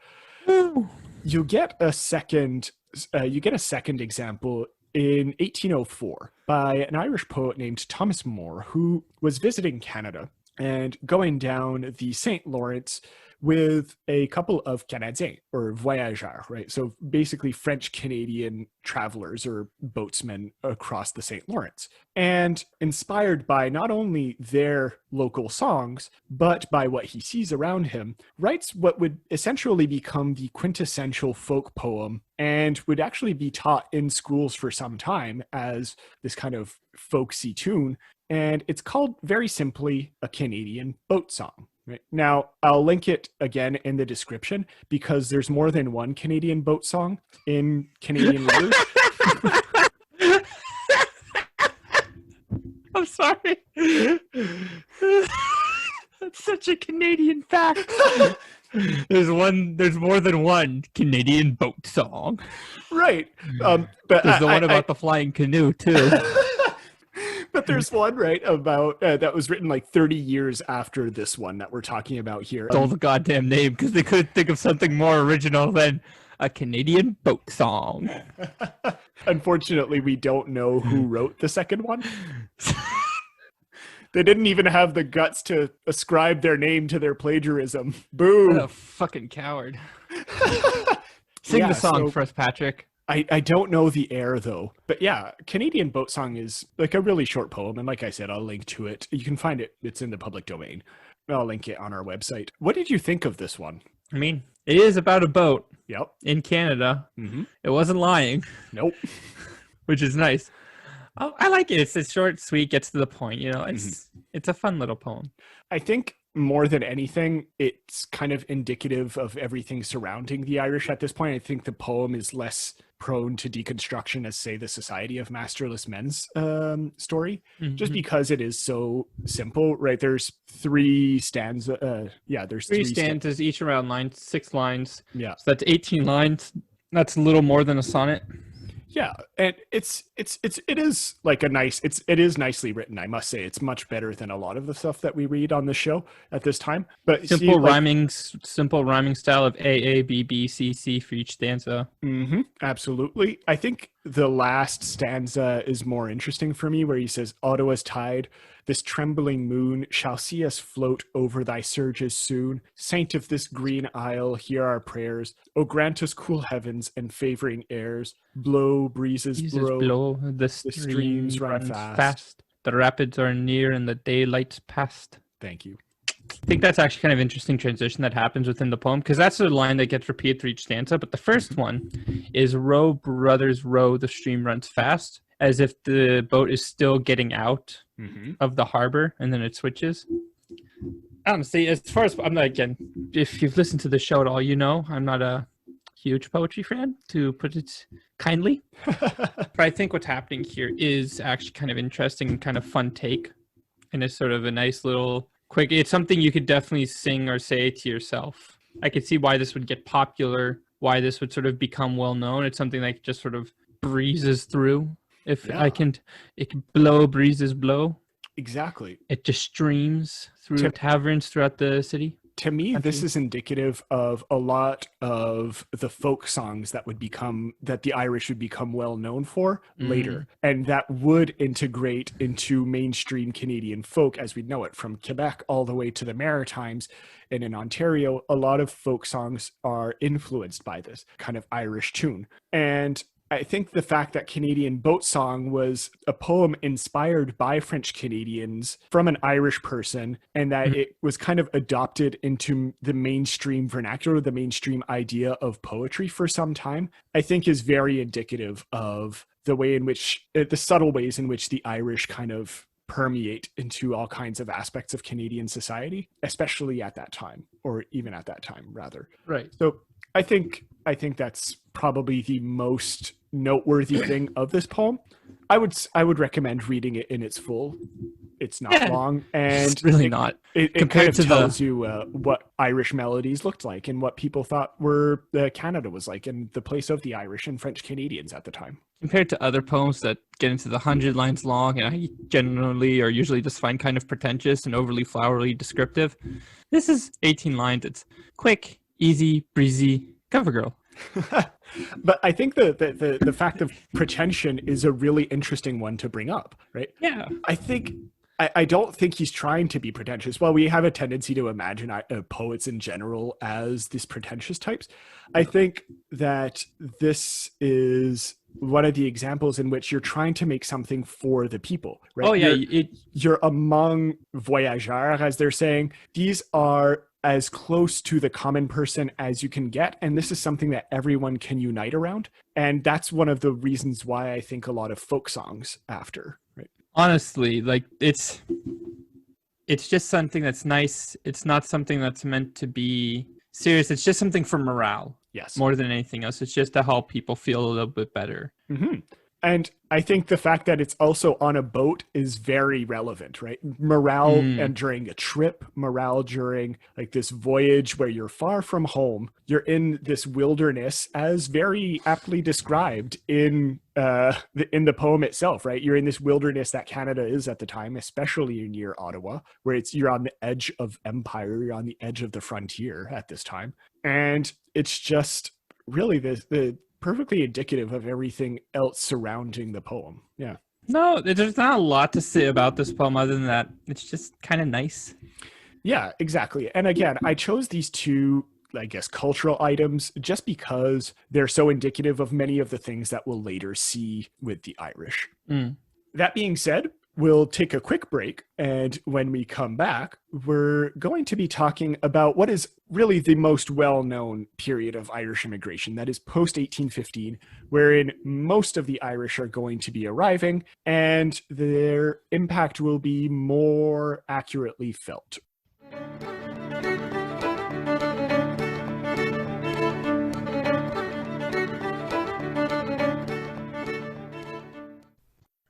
you get a second example in 1804 by an Irish poet named Thomas More, who was visiting Canada. and going down the St. Lawrence with a couple of Canadiens or voyageurs, right? So basically French Canadian travelers or boatsmen across the St. Lawrence. And inspired by not only their local songs, but by what he sees around him, writes what would essentially become the quintessential folk poem and would actually be taught in schools for some time as this kind of folksy tune. And it's called very simply A Canadian Boat Song. Right. Now, I'll link it again in the description because there's more than one Canadian boat song in Canadian letters. I'm sorry. That's such a Canadian fact. There's more than one Canadian boat song. Right. But there's the one about the flying canoe, too. But there's one, right, about that was written like 30 years after this one that we're talking about here. Stole the goddamn name because they couldn't think of something more original than A Canadian Boat Song. Unfortunately, we don't know who wrote the second one. They didn't even have the guts to ascribe their name to their plagiarism. Boo! What a fucking coward. Sing the song for us, Patrick. I don't know the air though, but yeah, Canadian Boat Song is like a really short poem. And like I said, I'll link to it. You can find it. It's in the public domain. I'll link it on our website. What did you think of this one? I mean, it is about a boat. Yep. In Canada. Mm-hmm. It wasn't lying. Nope. Which is nice. I like it. It's short, sweet, gets to the point. You know, it's a fun little poem. I think more than anything, it's kind of indicative of everything surrounding the Irish at this point. I think the poem is less prone to deconstruction as, say, the Society of Masterless Men's story, just because it is so simple, right? There's three stanzas. There's three stanzas, each around 6 lines. Yeah. So that's 18 lines. That's a little more than a sonnet. Yeah, and it is like it is nicely written. I must say, it's much better than a lot of the stuff that we read on the show at this time. But simple rhyming style of A B B C C for each stanza. Absolutely. I think the last stanza is more interesting for me, where he says, "Ottawa's tide, this trembling moon shall see us float over thy surges soon. Saint of this green isle, hear our prayers. O grant us cool heavens and favoring airs. Blow, breezes blow, the streams run fast. The rapids are near and the daylight's past." Thank you. I think that's actually kind of interesting transition that happens within the poem, because that's the line that gets repeated for each stanza. But the first one is, "Row, brothers, row, the stream runs fast," as if the boat is still getting out of the harbor, and then it switches. I don't see, as far as I'm not, again, if you've listened to the show at all, you know I'm not a huge poetry fan, to put it kindly. But I think what's happening here is actually kind of interesting and kind of fun take, and it's sort of a nice little quick, it's something you could definitely sing or say to yourself. I could see why this would get popular, why this would sort of become well known. It's something that just sort of breezes through. It can blow, breezes blow. Exactly. It just streams through taverns throughout the city. To me, this is indicative of a lot of the folk songs that the Irish would become well known for later, and that would integrate into mainstream Canadian folk as we know it, from Quebec all the way to the Maritimes. And in Ontario, a lot of folk songs are influenced by this kind of Irish tune. And I think the fact that Canadian Boat Song was a poem inspired by French Canadians from an Irish person, and that it was kind of adopted into the mainstream vernacular, the mainstream idea of poetry for some time, I think is very indicative of the way in which, the subtle ways in which the Irish kind of permeate into all kinds of aspects of Canadian society, especially at that time, or even at that time, rather. Right. So I think that's probably the most noteworthy thing of this poem. I would recommend reading it in its full. It's not long, and it's really not. It kind of tells you what Irish melodies looked like and what people thought Canada was like, and the place of the Irish and French Canadians at the time. Compared to other poems that get into the 100 lines long, and I generally or usually just find kind of pretentious and overly flowery descriptive, this is 18 lines. It's quick, easy, breezy, cover girl. But I think the fact of pretension is a really interesting one to bring up, right? Yeah. I think I don't think he's trying to be pretentious. Well, we have a tendency to imagine poets in general as these pretentious types. I think that this is one of the examples in which you're trying to make something for the people, right? Oh yeah, You're among voyageurs, as they're saying. These are as close to the common person as you can get, and this is something that everyone can unite around. And that's one of the reasons why I think a lot of folk songs after, right? honestly, like it's just something that's nice. It's not something that's meant to be serious. It's just something for morale. Yes. More than anything else. It's just to help people feel a little bit better. Mm-hmm. And I think the fact that it's also on a boat is very relevant, right? Morale and during a trip, morale during like this voyage where you're far from home, you're in this wilderness, as very aptly described in the poem itself, right? You're in this wilderness that Canada is at the time, especially near Ottawa, where you're on the edge of empire, you're on the edge of the frontier at this time, and it's just really the perfectly indicative of everything else surrounding the poem. Yeah. No, there's not a lot to say about this poem other than that it's just kind of nice. Yeah, exactly. And again, I chose these two, I guess, cultural items just because they're so indicative of many of the things that we'll later see with the Irish. That being said, we'll take a quick break, and when we come back, we're going to be talking about what is really the most well-known period of Irish immigration, that is post-1815, wherein most of the Irish are going to be arriving, and their impact will be more accurately felt.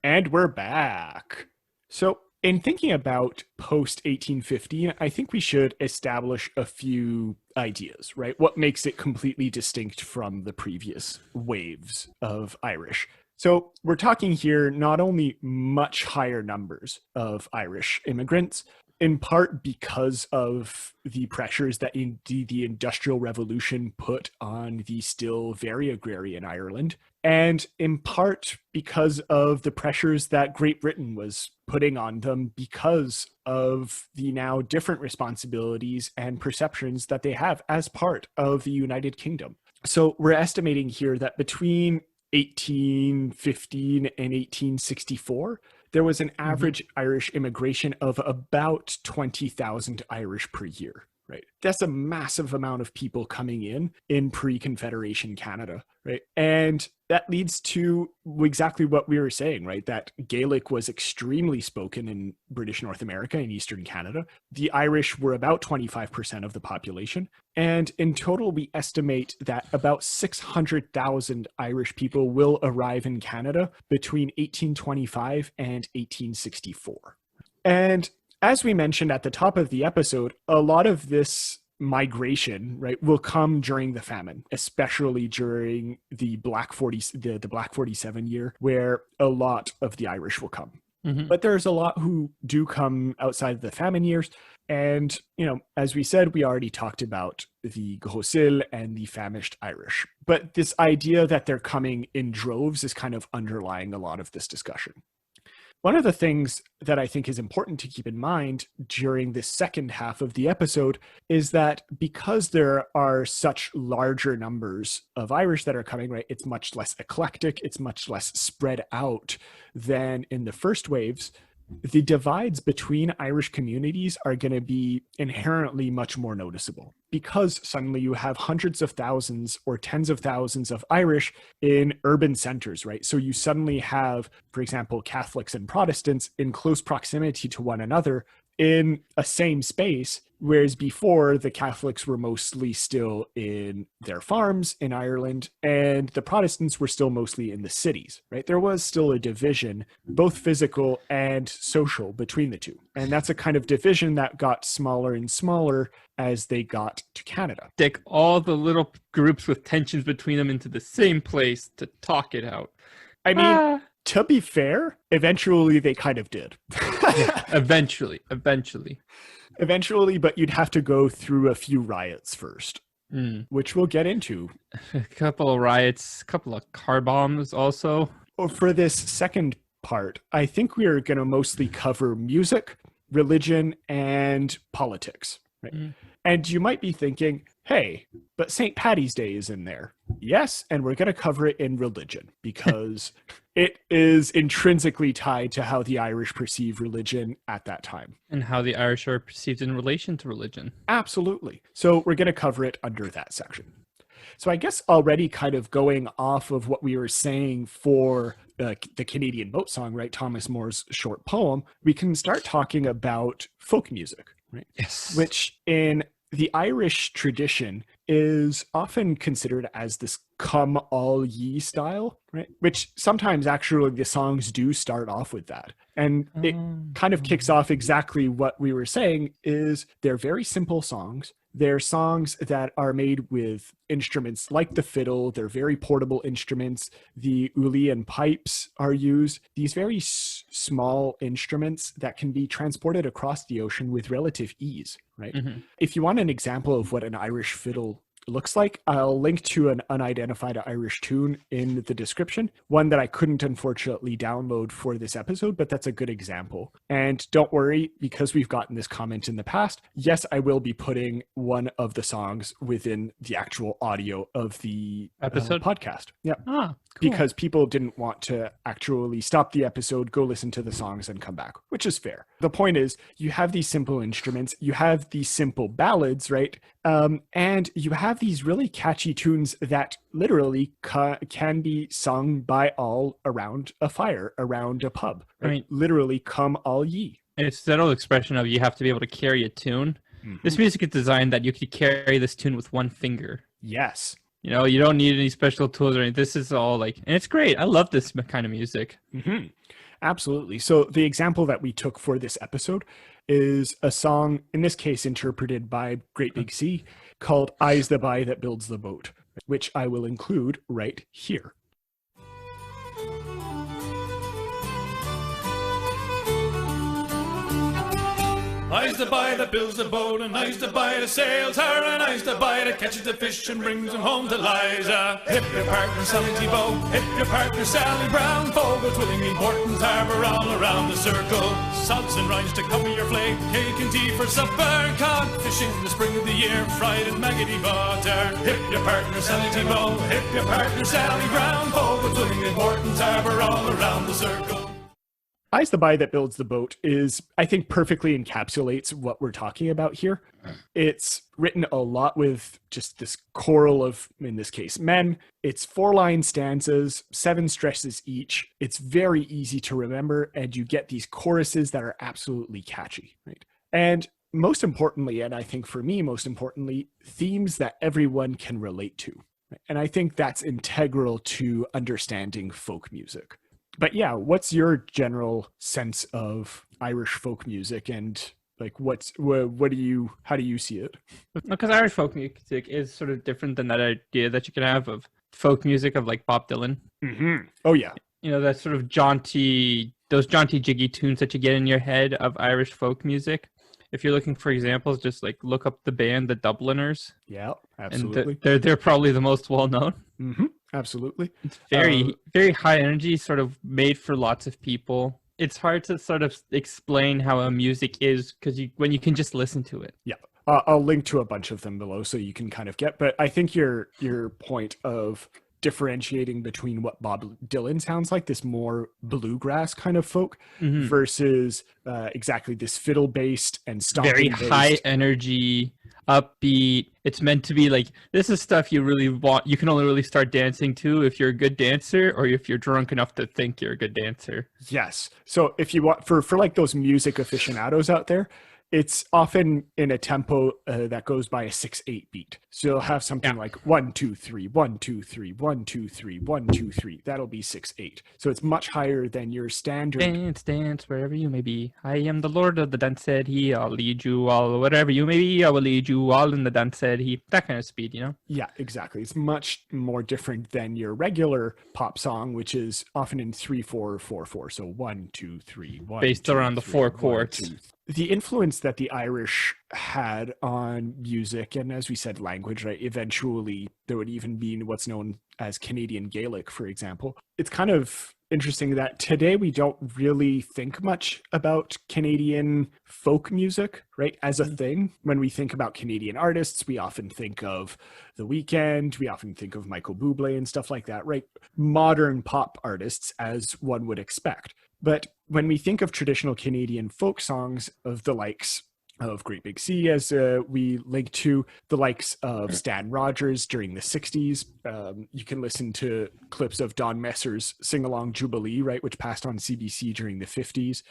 And we're back. So, in thinking about post 1815, I think we should establish a few ideas, right? What makes it completely distinct from the previous waves of Irish? So, we're talking here not only much higher numbers of Irish immigrants, in part because of the pressures that indeed the Industrial Revolution put on the still very agrarian Ireland, and in part because of the pressures that Great Britain was putting on them because of the now different responsibilities and perceptions that they have as part of the United Kingdom. So we're estimating here that between 1815 and 1864, there was an average Irish immigration of about 20,000 Irish per year, right? That's a massive amount of people coming in pre-Confederation Canada, right? And that leads to exactly what we were saying, right? That Gaelic was extremely spoken in British North America and Eastern Canada. The Irish were about 25% of the population. And in total, we estimate that about 600,000 Irish people will arrive in Canada between 1825 and 1864. And as we mentioned at the top of the episode, a lot of this migration, right, will come during the famine, especially during the Black 47 year, where a lot of the Irish will come. But there's a lot who do come outside the famine years. And, as we said, we already talked about the Cecil and the famished Irish. But this idea that they're coming in droves is kind of underlying a lot of this discussion. One of the things that I think is important to keep in mind during this second half of the episode is that because there are such larger numbers of Irish that are coming, right, it's much less eclectic, it's much less spread out than in the first waves. The divides between Irish communities are going to be inherently much more noticeable because suddenly you have hundreds of thousands or tens of thousands of Irish in urban centers, right? So you suddenly have, for example, Catholics and Protestants in close proximity to one another in a same space, whereas before the Catholics were mostly still in their farms in Ireland and the Protestants were still mostly in the cities, right? There was still a division, both physical and social, between the two. And that's a kind of division that got smaller and smaller as they got to Canada. Stick all the little groups with tensions between them into the same place to talk it out. I mean, to be fair, eventually they kind of did. Eventually, but you'd have to go through a few riots first, which we'll get into. A couple of riots, a couple of car bombs also. For this second part, I think we are going to mostly cover music, religion, and politics. Right? And you might be thinking, hey, but St. Paddy's Day is in there. Yes, and we're going to cover it in religion because it is intrinsically tied to how the Irish perceive religion at that time. And how the Irish are perceived in relation to religion. Absolutely. So we're going to cover it under that section. So I guess already kind of going off of what we were saying for the Canadian boat song, right? Thomas More's short poem, we can start talking about folk music, right? Yes. Which in the Irish tradition is often considered as this come all ye style, right? Which sometimes actually the songs do start off with that. And it kind of kicks off exactly what we were saying is they're very simple songs. They're songs that are made with instruments like the fiddle. They're very portable instruments. The uli and pipes are used. These very small instruments that can be transported across the ocean with relative ease, right? If you want an example of what an Irish fiddle looks like, I'll link to an unidentified Irish tune in the description, one that I couldn't unfortunately download for this episode, but that's a good example. And don't worry, because we've gotten this comment in the past, yes, I will be putting one of the songs within the actual audio of the episode podcast. Yeah. Cool. Because people didn't want to actually stop the episode, go listen to the songs and come back, which is fair. The point is you have these simple instruments, you have these simple ballads, right? And you have these really catchy tunes that literally can be sung by all around a fire, around a pub. Right? I mean, literally, come all ye. It's that old expression of you have to be able to carry a tune. This music is designed that you could carry this tune with one finger. Yes. You know, you don't need any special tools or anything. This is all like, and it's great. I love this kind of music. Absolutely. So the example that we took for this episode is a song, in this case interpreted by Great Big Sea, called I's the By That Builds the Boat, which I will include right here. I's the by that builds the boat, and I's the by that sails her, and I's the by that catches the fish and brings them home to Liza. Hip your partner Sally T-Bow, hip your partner Sally Brown, Fogo Twilling in Horton's Harbour all around the circle. Salts and rinds to cover your flake, cake and tea for supper, codfish in the spring of the year, fried in maggoty butter. Hip your partner Sally T-Bow, hip your partner Sally Brown, Fogo Twilling in Horton's Harbour all around the circle. I's the By That Builds the Boat is, I think, perfectly encapsulates what we're talking about here. It's written a lot with just this choral of, in this case, men. It's 4-line stanzas, 7 stresses each. It's very easy to remember, and you get these choruses that are absolutely catchy, right? And most importantly, and I think for me, most importantly, themes that everyone can relate to. Right? And I think that's integral to understanding folk music. But yeah, what's your general sense of Irish folk music, and like how do you see it? Because Irish folk music is sort of different than that idea that you can have of folk music of like Bob Dylan. Oh yeah, you know, that sort of those jaunty jiggy tunes that you get in your head of Irish folk music. If you're looking for examples, just like look up the band the Dubliners. Yeah, absolutely. And they're probably the most well known. Absolutely. It's very high energy, sort of made for lots of people. It's hard to sort of explain how a music is because when you can just listen to it. Yeah. I'll link to a bunch of them below so you can kind of get, but I think your point of differentiating between what Bob Dylan sounds like, this more bluegrass kind of folk, versus exactly this fiddle based and stomping very based. High energy, upbeat. It's meant to be like, this is stuff you really want. You can only really start dancing to if you're a good dancer or if you're drunk enough to think you're a good dancer. Yes. So if you want for like those music aficionados out there, it's often in a tempo that goes by a 6/8 beat. So you'll have something like 1 2 3 1 2 3 1 2 3 1 2 3. That'll be 6/8. So it's much higher than your standard. Dance, dance, wherever you may be. I am the Lord of the dance, said he. I'll lead you all, wherever you may be. I will lead you all in the dance, said he. That kind of speed, you know? Yeah, exactly. It's much more different than your regular pop song, which is often in 3/4 4/4. So 1 2 3 1. Based 2, around the 3, 4 1, chords. 2. the influence that the Irish had on music, and as we said, language, right? Eventually, there would even be what's known as Canadian Gaelic, for example. It's kind of interesting that today we don't really think much about Canadian folk music, right? As a thing. When we think about Canadian artists, we often think of The Weeknd, we often think of Michael Bublé and stuff like that, right? Modern pop artists, as one would expect. But when we think of traditional Canadian folk songs of the likes of Great Big Sea, as we link to the likes of Stan Rogers during the 60s. You can listen to clips of Don Messer's Sing-Along Jubilee, right, which passed on CBC during the 50s.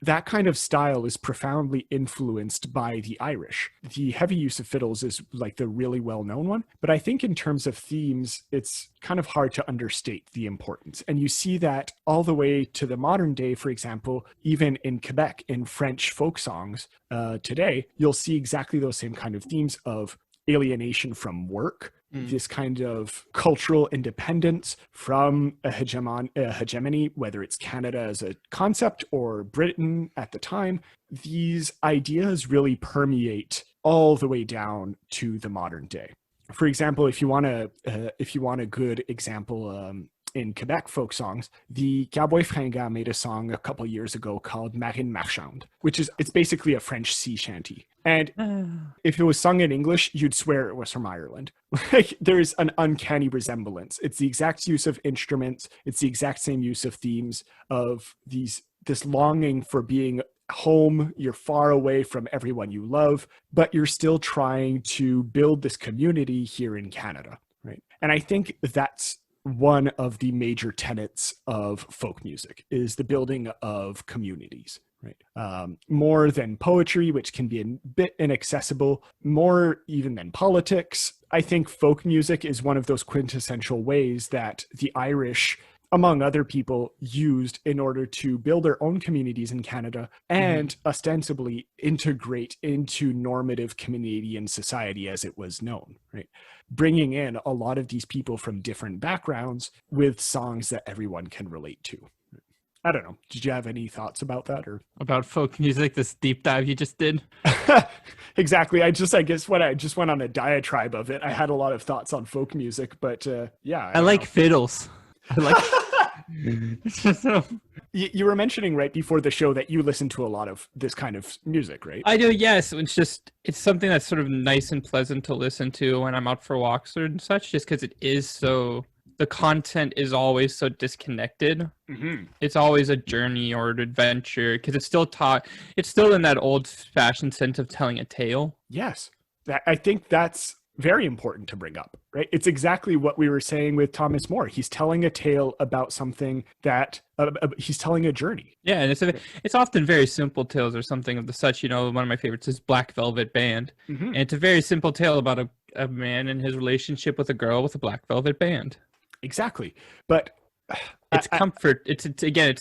That kind of style is profoundly influenced by the Irish. The heavy use of fiddles is like the really well-known one, but I think in terms of themes, it's kind of hard to understate the importance. And you see that all the way to the modern day, for example, even in Quebec, in French folk songs today, you'll see exactly those same kind of themes of alienation from work, this kind of cultural independence from a hegemony, whether it's Canada as a concept or Britain at the time. These ideas really permeate all the way down to the modern day. For example, if you want a good example, in Quebec folk songs, the Cowboy Fringant made a song a couple years ago called Marine Marchande, it's basically a French sea shanty. And if it was sung in English, you'd swear it was from Ireland. Like, there's an uncanny resemblance. It's the exact use of instruments. It's the exact same use of themes of this longing for being home. You're far away from everyone you love, but you're still trying to build this community here in Canada, right? And I think that's one of the major tenets of folk music, is the building of communities, right? More than poetry, which can be a bit inaccessible, more even than politics. I think folk music is one of those quintessential ways that the Irish, among other people, used in order to build their own communities in Canada and ostensibly integrate into normative Canadian society as it was known, right? Bringing in a lot of these people from different backgrounds with songs that everyone can relate to. I don't know. Did you have any thoughts about that, or about folk music? This deep dive you just did. Exactly. I guess when I just went on a diatribe of it, I had a lot of thoughts on folk music, but yeah. I like fiddles. I like. You were mentioning right before the show that you listen to a lot of this kind of music, right? I do, yes. It's something that's sort of nice and pleasant to listen to when I'm out for walks and such, just because it is so, the content is always so disconnected. It's always a journey or an adventure, because it's still in that old-fashioned sense of telling a tale. Yes. I think that's very important to bring up, right? It's exactly what we were saying with Thomas More. He's telling a tale about something that he's telling a journey. Yeah, and it's often very simple tales or something of the such. You know, one of my favorites is Black Velvet Band, and it's a very simple tale about a man and his relationship with a girl with a Black Velvet Band. Exactly, but it's comfort. It's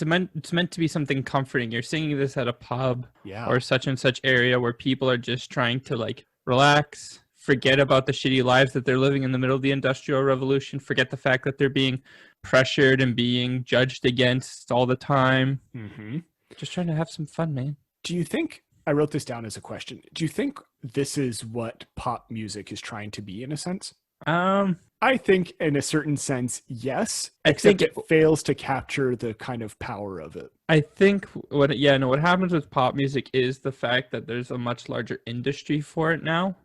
meant to be something comforting. You're singing this at a pub, or such and such area where people are just trying to like relax, forget about the shitty lives that they're living in the middle of the Industrial Revolution, forget the fact that they're being pressured and being judged against all the time. Just trying to have some fun, man. Do you think, I wrote this down as a question, do you think this is what pop music is trying to be in a sense? I think in a certain sense, yes, except it fails to capture the kind of power of it. I think what happens with pop music is the fact that there's a much larger industry for it now.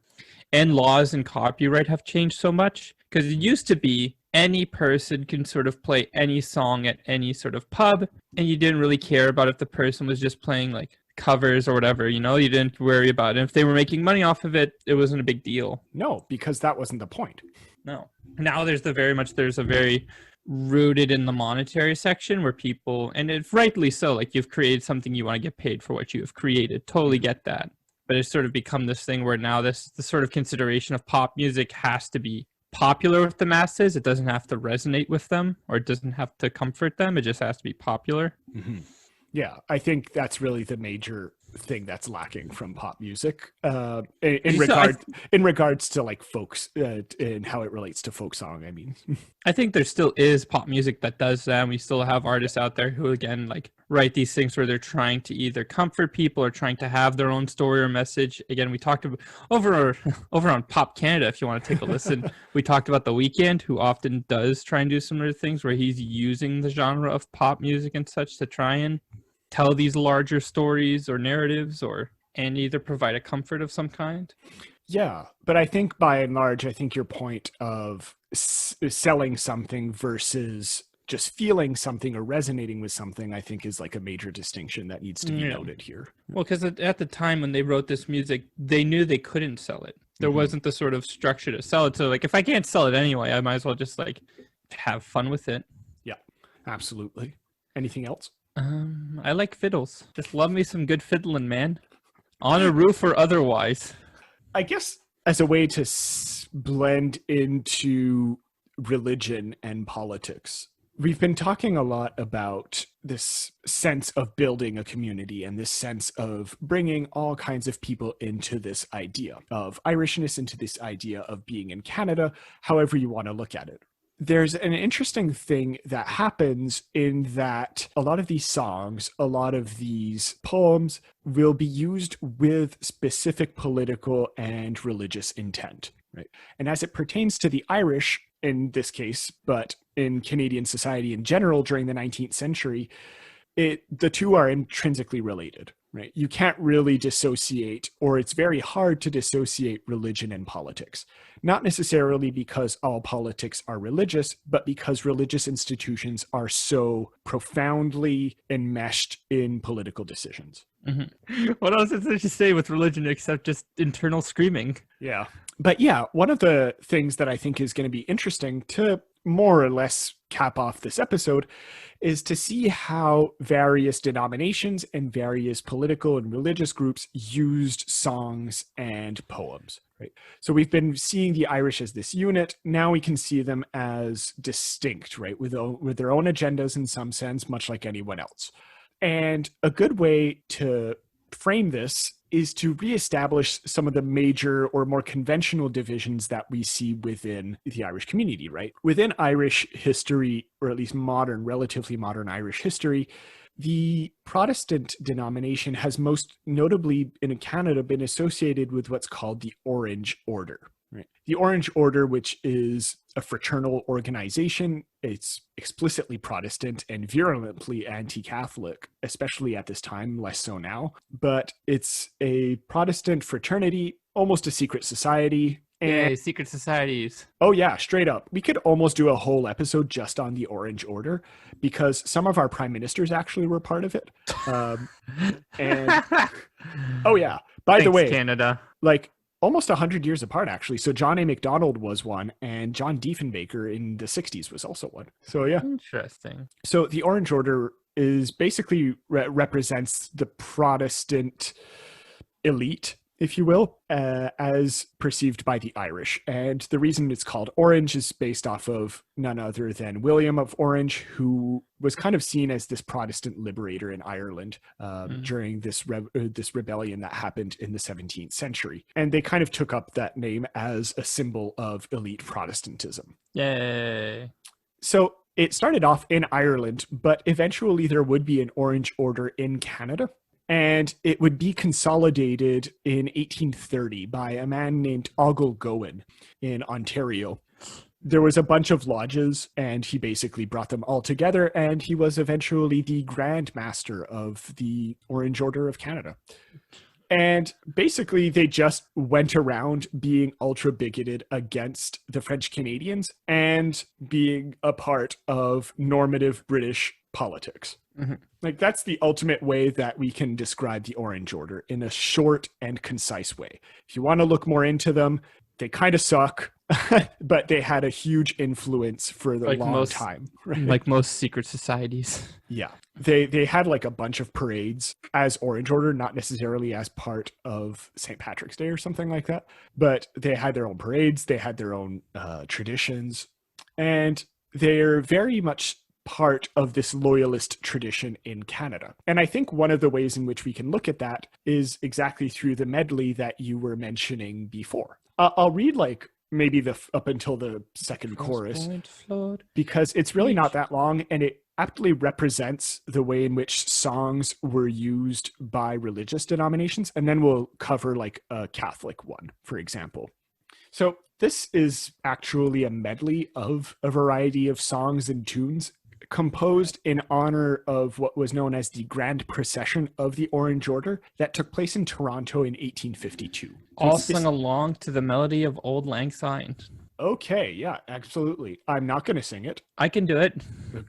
And laws and copyright have changed so much, because it used to be any person can sort of play any song at any sort of pub, and you didn't really care about if the person was just playing like covers or whatever, you know, you didn't worry about it. And if they were making money off of it, it wasn't a big deal. No, because that wasn't the point. No. Now there's a very rooted in the monetary section where people, and it's rightly so, like you've created something, you want to get paid for what you have created. Totally get that. But it's sort of become this thing where now the sort of consideration of pop music has to be popular with the masses. It doesn't have to resonate with them, or it doesn't have to comfort them. It just has to be popular. Yeah, I think that's really the major thing that's lacking from pop music in regards to like folks and how it relates to folk song. I mean, I think there still is pop music that does that. And we still have artists out there who, again, like write these things where they're trying to either comfort people or trying to have their own story or message. Again, we talked about over on Pop Canada, if you want to take a listen, we talked about The Weeknd, who often does try and do similar things where he's using the genre of pop music and such to try and tell these larger stories or narratives and either provide a comfort of some kind. Yeah, but I think by and large, I think your point of selling something versus just feeling something or resonating with something, I think is like a major distinction that needs to be noted here. Well, because at the time when they wrote this music, they knew they couldn't sell it. There wasn't the sort of structure to sell it. So like, if I can't sell it anyway, I might as well just like have fun with it. Yeah, absolutely. Anything else? I like fiddles. Just love me some good fiddling, man. On a roof or otherwise. I guess as a way to blend into religion and politics, we've been talking a lot about this sense of building a community and this sense of bringing all kinds of people into this idea of Irishness, into this idea of being in Canada, however you want to look at it. There's an interesting thing that happens in that a lot of these songs, a lot of these poems will be used with specific political and religious intent, right? And as it pertains to the Irish in this case, but in Canadian society in general during the 19th century, the two are intrinsically related, right? You can't really dissociate, or it's very hard to dissociate religion and politics. Not necessarily because all politics are religious, but because religious institutions are so profoundly enmeshed in political decisions. Mm-hmm. What else is there to say with religion except just internal screaming? Yeah. But yeah, one of the things that I think is going to be interesting to more or less cap off this episode is to see how various denominations and various political and religious groups used songs and poems, right? So we've been seeing the Irish as this unit. Now we can see them as distinct, right? With their own agendas in some sense, much like anyone else. And a good way to frame this is to reestablish some of the major or more conventional divisions that we see within the Irish community, right? Within Irish history, or at least relatively modern Irish history, the Protestant denomination has most notably in Canada been associated with what's called the Orange Order. Right. The Orange Order, which is a fraternal organization, it's explicitly Protestant and virulently anti-Catholic, especially at this time, less so now. But it's a Protestant fraternity, almost a secret society. And secret societies. Oh yeah, straight up. We could almost do a whole episode just on the Orange Order because some of our prime ministers actually were part of it. And oh yeah, by the way, Canada. Like almost 100 years apart, actually. So John A. Macdonald was one, and John Diefenbaker in the 60s was also one. So yeah. Interesting. So the Orange Order is basically represents the Protestant elite, if you will, as perceived by the Irish. And the reason it's called Orange is based off of none other than William of Orange, who was kind of seen as this Protestant liberator in Ireland during this rebellion that happened in the 17th century. And they kind of took up that name as a symbol of elite Protestantism. Yay. So it started off in Ireland, but eventually there would be an Orange Order in Canada. And it would be consolidated in 1830 by a man named Ogle Gowan in Ontario. There was a bunch of lodges, and he basically brought them all together, and he was eventually the Grand Master of the Orange Order of Canada. And basically, they just went around being ultra bigoted against the French Canadians and being a part of normative British politics. Mm-hmm. Like that's the ultimate way that we can describe the Orange Order in a short and concise way. If you want to look more into them, they kind of suck, but they had a huge influence for the long time. Right? Like most secret societies. Yeah. They had like a bunch of parades as Orange Order, not necessarily as part of St. Patrick's Day or something like that, but they had their own parades, they had their own traditions, and they're very much part of this loyalist tradition in Canada. And I think one of the ways in which we can look at that is exactly through the medley that you were mentioning before. I'll read like maybe up until the second chorus because it's really not that long, and it aptly represents the way in which songs were used by religious denominations. And then we'll cover like a Catholic one, for example. So this is actually a medley of a variety of songs and tunes composed in honor of what was known as the Grand Procession of the Orange Order that took place in Toronto in 1852. All sung along to the melody of Auld Lang Syne. Okay, yeah, absolutely. I'm not going to sing it. I can do it.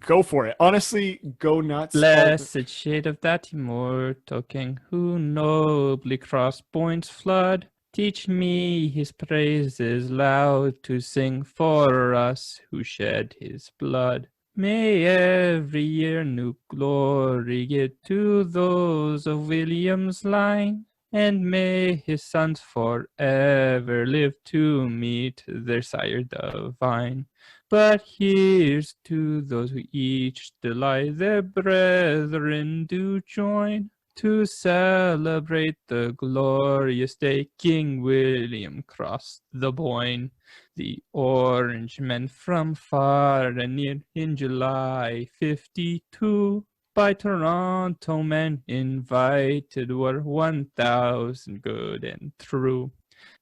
Go for it. Honestly, go nuts. Blessed shade of that immortal king who nobly crossed Boyne's flood. Teach me his praises loud to sing for us who shed his blood. May every year new glory get to those of William's line, and may his sons forever live to meet their sire divine. But here's to those who each delight their brethren do join, to celebrate the glorious day King William crossed the Boyne. The Orange men from far and near in July 52 by Toronto men invited were 1,000 good and true,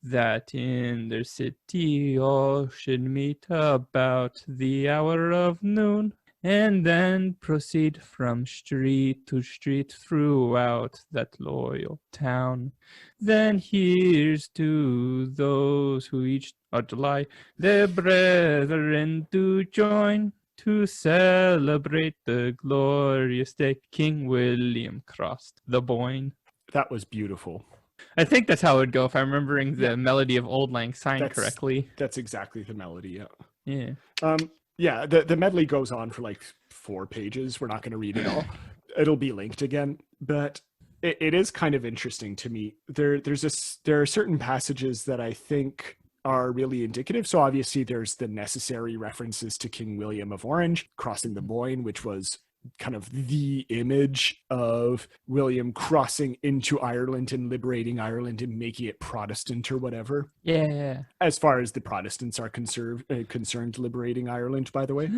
that in their city all should meet about the hour of noon, and then proceed from street to street throughout that loyal town. Then here's to those who each of July their brethren do join, to celebrate the glorious day King William crossed the Boyne. That was beautiful. I think that's how it would go if I'm remembering the melody of Auld Lang Syne correctly. That's exactly the melody, yeah. Yeah, the medley goes on for like 4 pages. We're not going to read it all. It'll be linked again, but it is kind of interesting to me. There are certain passages that I think are really indicative. So obviously there's the necessary references to King William of Orange crossing the Boyne, which was kind of the image of William crossing into Ireland and liberating Ireland and making it Protestant or whatever. Yeah. As far as the Protestants are concerned, liberating Ireland, by the way,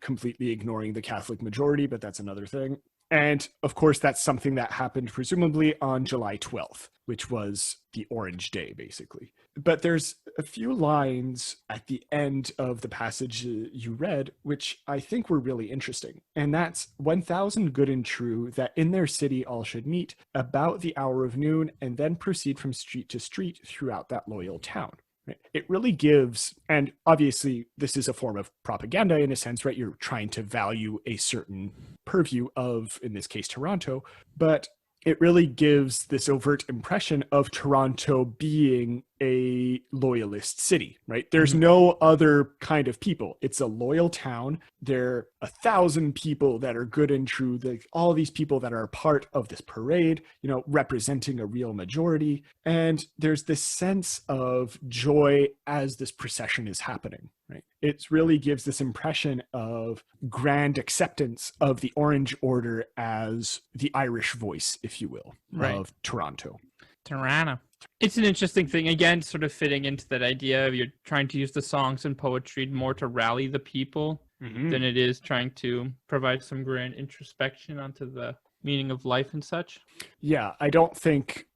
completely ignoring the Catholic majority, but that's another thing. And of course, that's something that happened presumably on July 12th, which was the Orange Day, basically. But there's a few lines at the end of the passage you read, which I think were really interesting. And that's 1,000 good and true, that in their city all should meet about the hour of noon, and then proceed from street to street throughout that loyal town. Right? It really gives, and obviously this is a form of propaganda in a sense, right? You're trying to value a certain purview of, in this case, Toronto, but it really gives this overt impression of Toronto being a loyalist city, right? There's no other kind of people. It's a loyal town. There are 1,000 people that are good and true. All these people that are part of this parade, representing a real majority. And there's this sense of joy as this procession is happening, right? It really gives this impression of grand acceptance of the Orange Order as the Irish voice, if you will, of Toronto. Toronto. It's an interesting thing, again, sort of fitting into that idea of you're trying to use the songs and poetry more to rally the people than it is trying to provide some grand introspection onto the meaning of life and such. Yeah, I don't think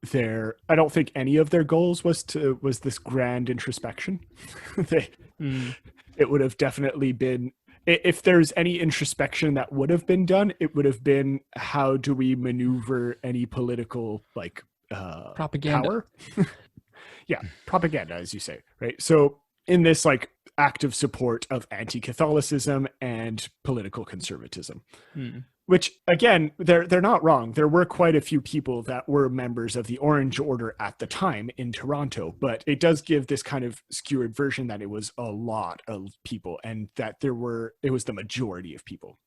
any of their goals was this grand introspection. It would have definitely been, if there's any introspection that would have been done, it would have been, how do we maneuver any political propaganda power? Yeah, propaganda, as you say, right? So in this active support of anti-Catholicism and political conservatism, which again, they're not wrong. There were quite a few people that were members of the Orange Order at the time in Toronto, but it does give this kind of skewered version that it was a lot of people and that it was the majority of people,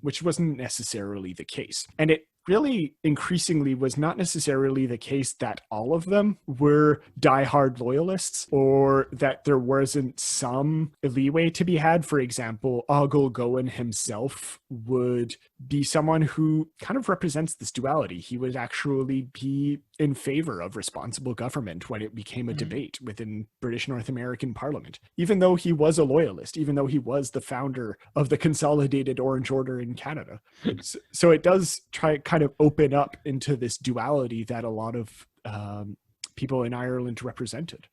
which wasn't necessarily the case. And it really increasingly was not necessarily the case that all of them were diehard loyalists, or that there wasn't some leeway to be had. For example, Ogle Gowan himself would be someone who kind of represents this duality. He would actually be in favor of responsible government when it became a debate within British North American Parliament, even though he was a loyalist, even though he was the founder of the Consolidated Orange Order in Canada. So it does try kind of open up into this duality that a lot of people in Ireland represented,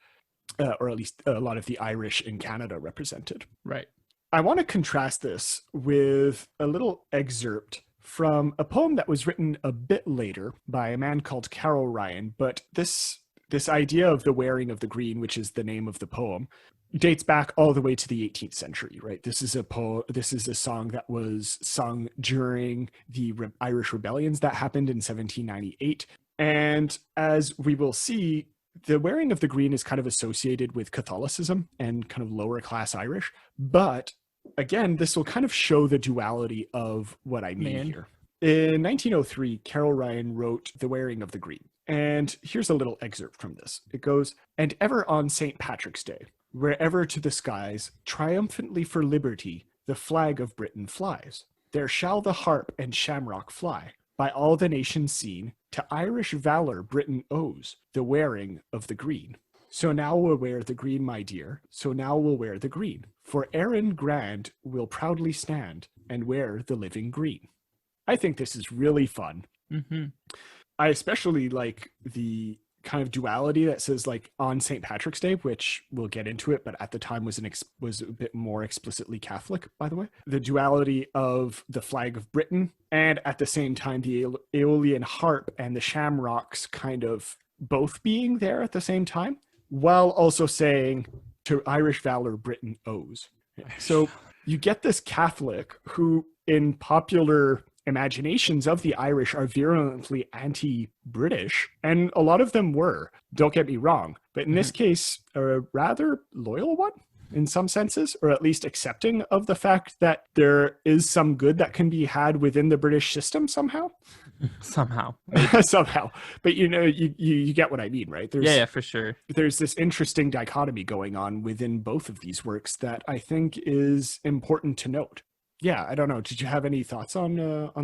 or at least a lot of the Irish in Canada represented. Right. I want to contrast this with a little excerpt from a poem that was written a bit later by a man called Carol Ryan. But this idea of the wearing of the green, which is the name of the poem, dates back all the way to the 18th century, right? This is a song that was sung during the Irish rebellions that happened in 1798. And as we will see, the wearing of the green is kind of associated with Catholicism and kind of lower class Irish. But again, this will kind of show the duality of what I mean here. In 1903, Carol Ryan wrote The Wearing of the Green. And here's a little excerpt from this. It goes, "And ever on St. Patrick's Day, wherever to the skies, triumphantly for liberty, the flag of Britain flies. There shall the harp and shamrock fly, by all the nation seen, to Irish valor Britain owes the wearing of the green. So now we'll wear the green, my dear, so now we'll wear the green. For Erin grand will proudly stand and wear the living green." I think this is really fun. Mm-hmm. I especially like the kind of duality that says like on St. Patrick's Day, which we'll get into it, but at the time was a bit more explicitly Catholic, by the way. The duality of the flag of Britain and at the same time the Aeolian harp and the shamrocks kind of both being there at the same time, while also saying to Irish valor Britain owes. So you get this Catholic who in popular imaginations of the Irish are virulently anti-British, and a lot of them were, don't get me wrong, but in this case, a rather loyal one in some senses, or at least accepting of the fact that there is some good that can be had within the British system somehow. Somehow. But you get what I mean, right? Yeah, for sure. There's this interesting dichotomy going on within both of these works that I think is important to note. Yeah, I don't know. Did you have any thoughts on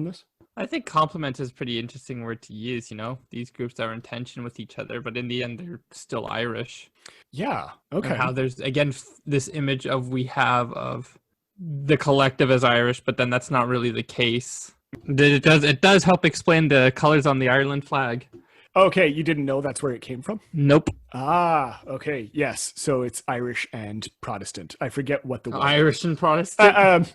this? I think compliment is a pretty interesting word to use, These groups are in tension with each other, but in the end, they're still Irish. Yeah, okay. And how there's, again, this image we have of the collective as Irish, but then that's not really the case. It does help explain the colors on the Ireland flag. Okay, you didn't know that's where it came from? Nope. Ah, okay, yes. So it's Irish and Protestant. I forget what the word Irish and Protestant?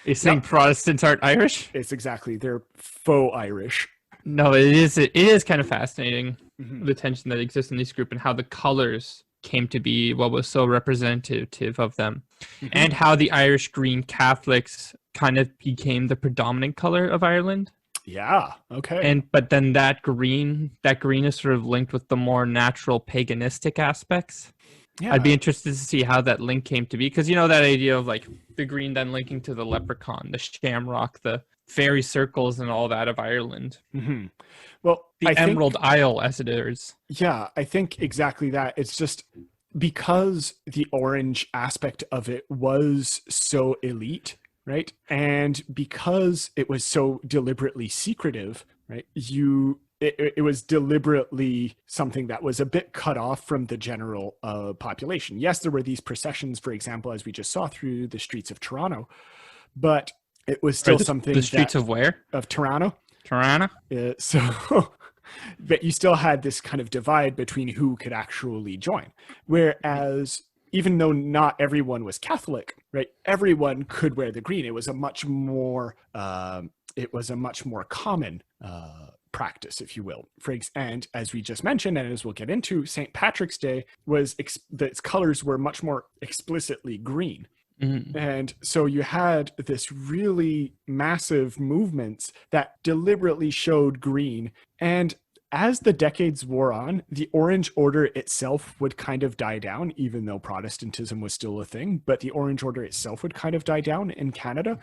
You're saying Protestants aren't Irish? It's exactly. They're faux Irish. No, it is kind of fascinating, the tension that exists in this group and how the colors came to be what was so representative of them. And how the Irish Green Catholics kind of became the predominant color of Ireland. Yeah. Okay. But then that green is sort of linked with the more natural paganistic aspects. Yeah. I'd be interested to see how that link came to be, because that idea of like the green then linking to the leprechaun, the shamrock, the fairy circles, and all that of Ireland. Mm-hmm. Well, the Emerald Isle, as it is. Yeah, I think exactly that. It's just because the orange aspect of it was so elite. Right. And because it was so deliberately secretive, right, it was deliberately something that was a bit cut off from the general population. Yes, there were these processions, for example, as we just saw through the streets of Toronto, but it was still something. The streets of where? Of Toronto. Toronto. But you still had this kind of divide between who could actually join. Whereas even though not everyone was Catholic, right, everyone could wear the green. It was a much more common practice, if you will. And as we just mentioned, and as we'll get into, St. Patrick's Day its colors were much more explicitly green. Mm-hmm. And so you had this really massive movements that deliberately showed green. And as the decades wore on, the Orange Order itself would kind of die down, even though Protestantism was still a thing, but the Orange Order itself would kind of die down in Canada.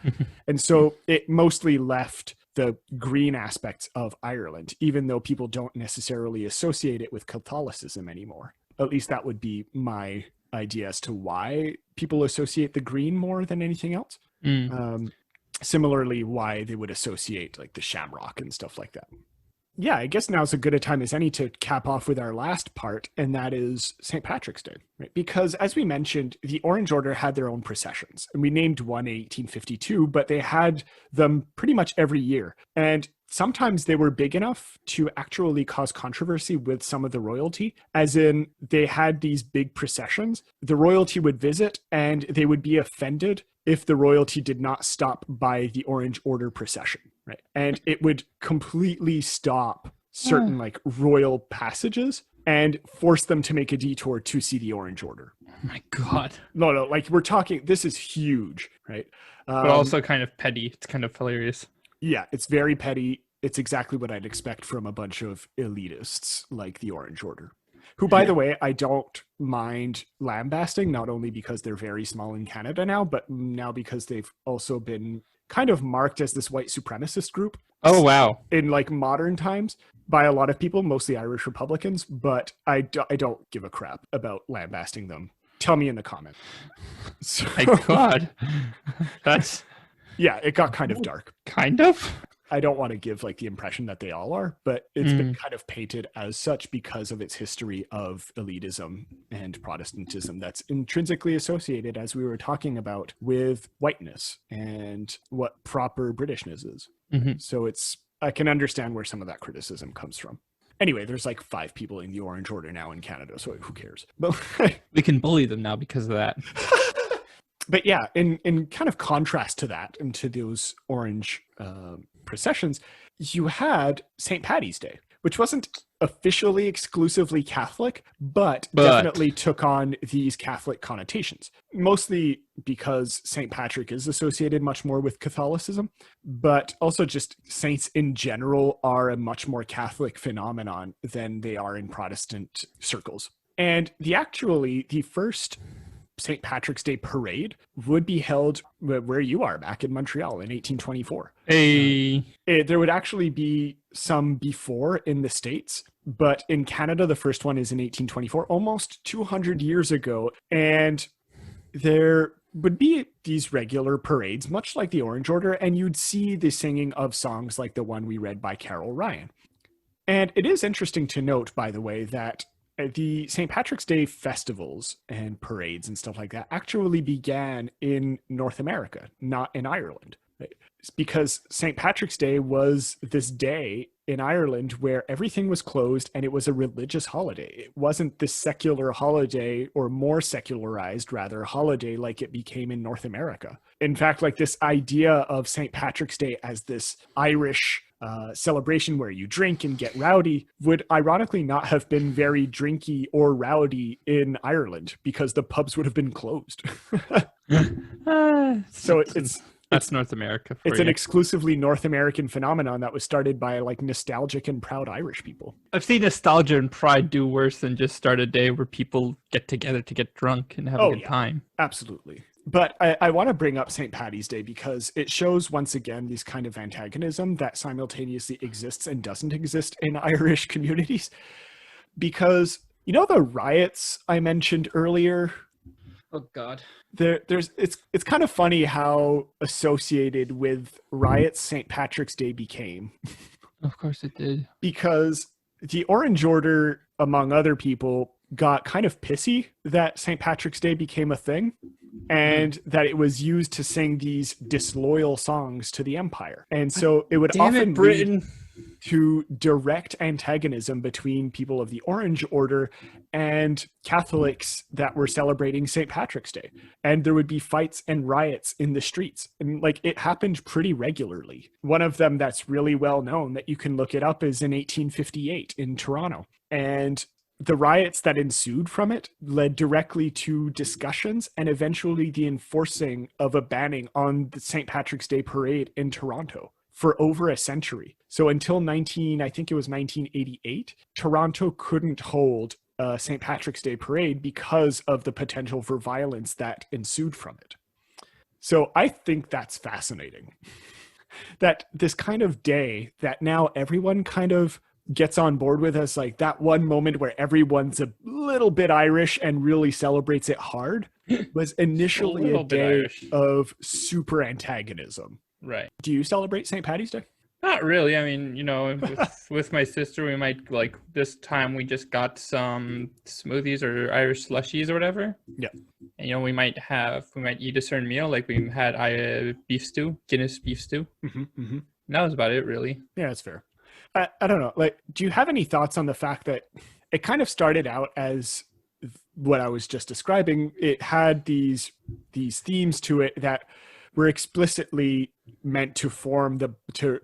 And so it mostly left the green aspects of Ireland, even though people don't necessarily associate it with Catholicism anymore. At least that would be my idea as to why people associate the green more than anything else. Similarly, why they would associate like the shamrock and stuff like that. yeah, I guess now's as good a time as any to cap off with our last part, and that is St. Patrick's Day, right? Because as we mentioned, the Orange Order had their own processions, and we named one in 1852, but they had them pretty much every year. And sometimes they were big enough to actually cause controversy with some of the royalty, as in they had these big processions. The royalty would visit, and they would be offended if the royalty did not stop by the Orange Order procession, right? And it would completely stop certain like royal passages and force them to make a detour to see the Orange Order. Oh my God. No, like we're talking, this is huge, right? But also kind of petty. It's kind of hilarious. Yeah, it's very petty. It's exactly what I'd expect from a bunch of elitists like the Orange Order. Who, by the way, I don't mind lambasting, not only because they're very small in Canada now, but now because they've also been kind of marked as this white supremacist group. Oh, wow. In like modern times by a lot of people, mostly Irish Republicans, but I don't give a crap about lambasting them. Tell me in the comment. So, My God. That's... Yeah, it got kind of dark. Kind of? I don't want to give like the impression that they all are, but it's been kind of painted as such because of its history of elitism and Protestantism that's intrinsically associated, as we were talking about, with whiteness and what proper Britishness is. So I can understand where some of that criticism comes from. Anyway, there's like 5 people in the Orange Order now in Canada, so who cares? But we can bully them now because of that. But yeah, in kind of contrast to that and to those orange processions, you had St. Paddy's Day, which wasn't officially exclusively Catholic, but definitely took on these Catholic connotations, mostly because St. Patrick is associated much more with Catholicism, but also just saints in general are a much more Catholic phenomenon than they are in Protestant circles. And the first St. Patrick's Day parade would be held where you are, back in Montreal in 1824. There would actually be some before in the States, but in Canada, the first one is in 1824, almost 200 years ago. And there would be these regular parades, much like the Orange Order, and you'd see the singing of songs like the one we read by Carol Ryan. And it is interesting to note, by the way, that the St. Patrick's Day festivals and parades and stuff like that actually began in North America, not in Ireland. It's because St. Patrick's Day was this day in Ireland where everything was closed and it was a religious holiday. It wasn't this secular holiday, or more secularized rather, holiday like it became in North America. In fact, like this idea of St. Patrick's Day as this Irish celebration where you drink and get rowdy would ironically not have been very drinky or rowdy in Ireland because the pubs would have been closed. So that's North America. It's an exclusively North American phenomenon that was started by like nostalgic and proud Irish people. I've seen nostalgia and pride do worse than just start a day where people get together to get drunk and have a good time. Absolutely. But I want to bring up St. Paddy's Day because it shows once again these kind of antagonism that simultaneously exists and doesn't exist in Irish communities. Because, you know, the riots I mentioned earlier? Oh, God. It's kind of funny how associated with riots St. Patrick's Day became. Of course it did. Because the Orange Order, among other people, got kind of pissy that St. Patrick's Day became a thing and that it was used to sing these disloyal songs to the empire. And so it would often lead to direct antagonism between people of the Orange Order and Catholics that were celebrating St. Patrick's Day. And there would be fights and riots in the streets. And like it happened pretty regularly. One of them that's really well known that you can look it up is in 1858 in Toronto. And the riots that ensued from it led directly to discussions and eventually the enforcing of a banning on the St. Patrick's Day parade in Toronto for over a century. So until 1988, Toronto couldn't hold a St. Patrick's Day parade because of the potential for violence that ensued from it. So I think that's fascinating. That this kind of day that now everyone kind of gets on board with as like that one moment where everyone's a little bit Irish and really celebrates it hard was initially a day of super antagonism. Right. Do you celebrate St. Paddy's Day? Not really. I mean, with my sister, we might like this time we just got some smoothies or Irish slushies or whatever. Yeah. And we might eat a certain meal, like we had beef stew, Guinness beef stew. Mm-hmm. And that was about it, really. Yeah, that's fair. I don't know. Like, do you have any thoughts on the fact that it kind of started out as what I was just describing? It had these themes to it that were explicitly meant to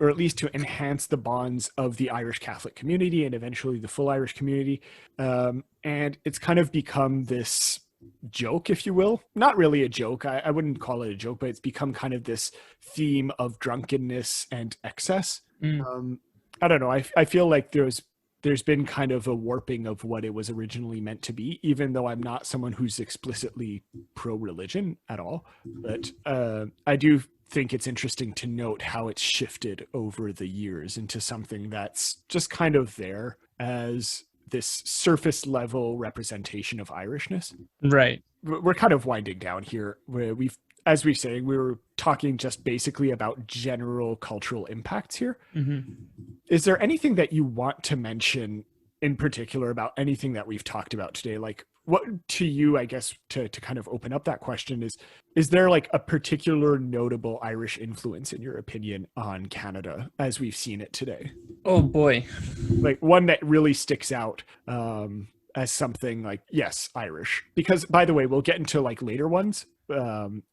or at least to enhance the bonds of the Irish Catholic community and eventually the full Irish community. And it's kind of become this joke, if you will. Not really a joke. I wouldn't call it a joke, but it's become kind of this theme of drunkenness and excess. I don't know. I feel like there's been kind of a warping of what it was originally meant to be, even though I'm not someone who's explicitly pro-religion at all. But I do think it's interesting to note how it's shifted over the years into something that's just kind of there as this surface level representation of Irishness. Right. We're kind of winding down here, where as we say, we were talking just basically about general cultural impacts here. Mm-hmm. Is there anything that you want to mention in particular about anything that we've talked about today? Like, what to you, I guess, to kind of open up that question is there like a particular notable Irish influence in your opinion on Canada as we've seen it today? Oh boy. Like one that really sticks out as something like, yes, Irish. Because by the way, we'll get into like later ones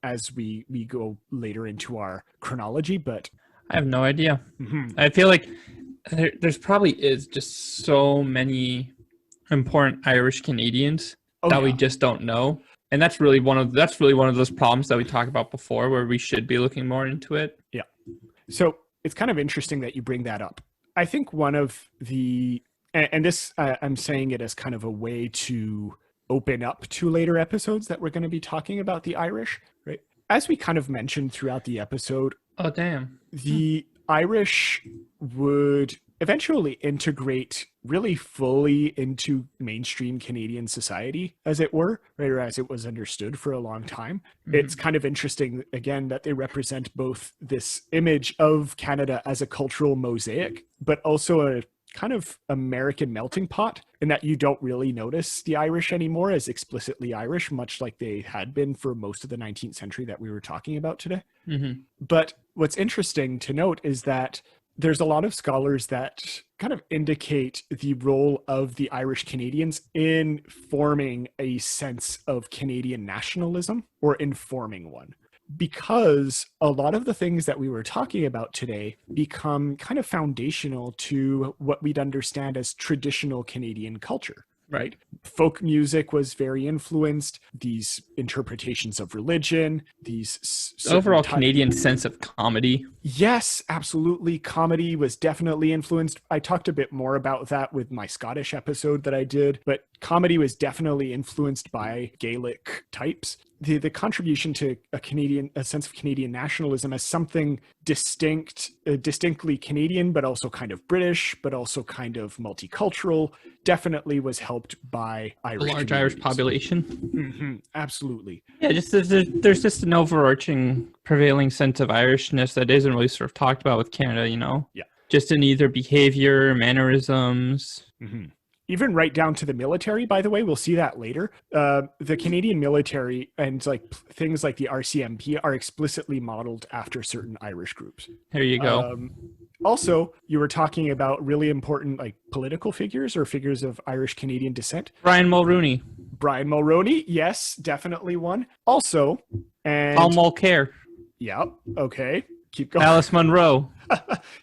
as we go later into our chronology, but I have no idea. Mm-hmm. I feel like there's probably is just so many important Irish Canadians that we just don't know, and that's really one of those problems that we talked about before, where we should be looking more into it. Yeah. So it's kind of interesting that you bring that up. I think one of the and this I'm saying it as kind of a way to open up to later episodes that we're going to be talking about the Irish, right? As we kind of mentioned throughout the episode, oh damn, the Irish would eventually integrate really fully into mainstream Canadian society, as it were, right, or as it was understood for a long time. Mm-hmm. It's kind of interesting, again, that they represent both this image of Canada as a cultural mosaic, but also a kind of American melting pot, in that you don't really notice the Irish anymore as explicitly Irish, much like they had been for most of the 19th century that we were talking about today. Mm-hmm. But what's interesting to note is that there's a lot of scholars that kind of indicate the role of the Irish Canadians in forming a sense of Canadian nationalism, or informing one. Because a lot of the things that we were talking about today become kind of foundational to what we'd understand as traditional Canadian culture, right? Folk music was very influenced, these interpretations of religion, these overall Canadian sense of comedy. Yes, absolutely. Comedy was definitely influenced. I talked a bit more about that with my Scottish episode that I did, but comedy was definitely influenced by Gaelic types. The contribution to a sense of Canadian nationalism as something distinctly Canadian, but also kind of British, but also kind of multicultural, definitely was helped by Irish. A large Irish population. Mm-hmm, absolutely. Yeah, just there's just an overarching prevailing sense of Irishness that isn't really sort of talked about with Canada, Yeah. Just in either behavior, mannerisms. Mm-hmm. Even right down to the military, by the way, we'll see that later. The Canadian military and like things like the RCMP are explicitly modeled after certain Irish groups. There you go. Also, you were talking about really important like political figures or figures of Irish Canadian descent. Brian Mulroney. Brian Mulroney, yes, definitely one. Also, and Paul Mulcair. Yep. Okay. Keep going. Alice Munro.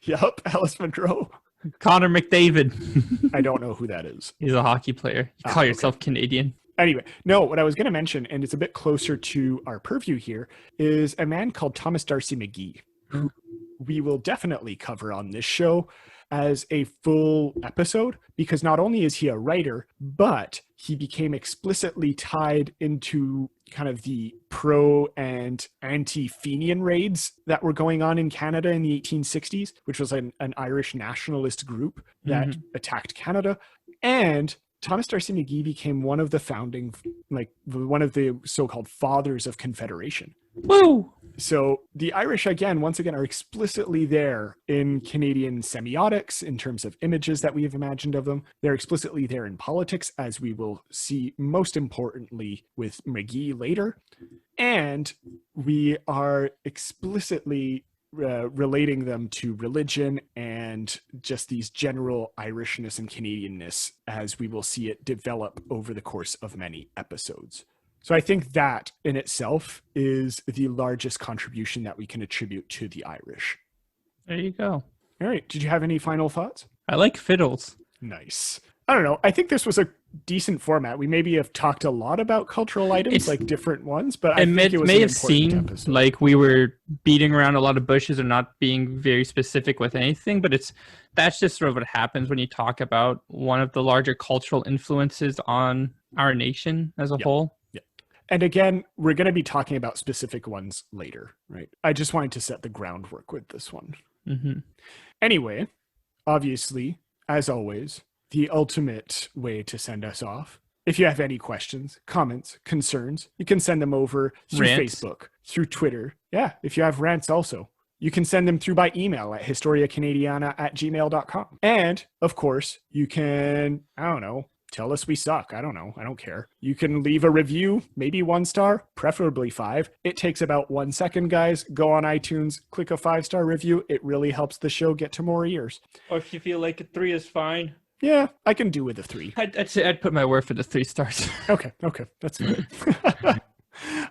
Yep. Alice Munro. Connor McDavid. I don't know who that is. He's a hockey player. You call yourself Canadian. Anyway, no, what I was going to mention, and it's a bit closer to our purview here, is a man called Thomas D'Arcy McGee, who we will definitely cover on this show as a full episode, because not only is he a writer, but he became explicitly tied into kind of the pro and anti-Fenian raids that were going on in Canada in the 1860s, which was an Irish nationalist group that attacked Canada. And Thomas D'Arcy McGee became one of the founding, like one of the so-called fathers of Confederation. Woo! So the Irish, once again, are explicitly there in Canadian semiotics in terms of images that we have imagined of them. They're explicitly there in politics, as we will see most importantly with McGee later. And we are explicitly relating them to religion and just these general Irishness and Canadianness as we will see it develop over the course of many episodes. So I think that in itself is the largest contribution that we can attribute to the Irish. There you go. All right. Did you have any final thoughts? I like fiddles. Nice. I don't know. I think this was a decent format. We maybe have talked a lot about cultural items, like different ones, but I think it was may an have important seemed episode. like we were beating around a lot of bushes and not being very specific with anything, but that's just sort of what happens when you talk about one of the larger cultural influences on our nation as a whole. And again, we're going to be talking about specific ones later, right? I just wanted to set the groundwork with this one. Mm-hmm. Anyway, obviously, as always, the ultimate way to send us off. If you have any questions, comments, concerns, you can send them over through Facebook, through Twitter. Yeah, if you have rants also. You can send them through by email at historiacanadiana@gmail.com. And, of course, you can, tell us we suck. I don't know. I don't care. You can leave a review, maybe 1 star, preferably 5. It takes about 1 second, guys. Go on iTunes, click a 5-star review. It really helps the show get to more ears. Or if you feel like a 3 is fine. Yeah, I can do with a 3. I'd put my word for the 3 stars. Okay. That's good.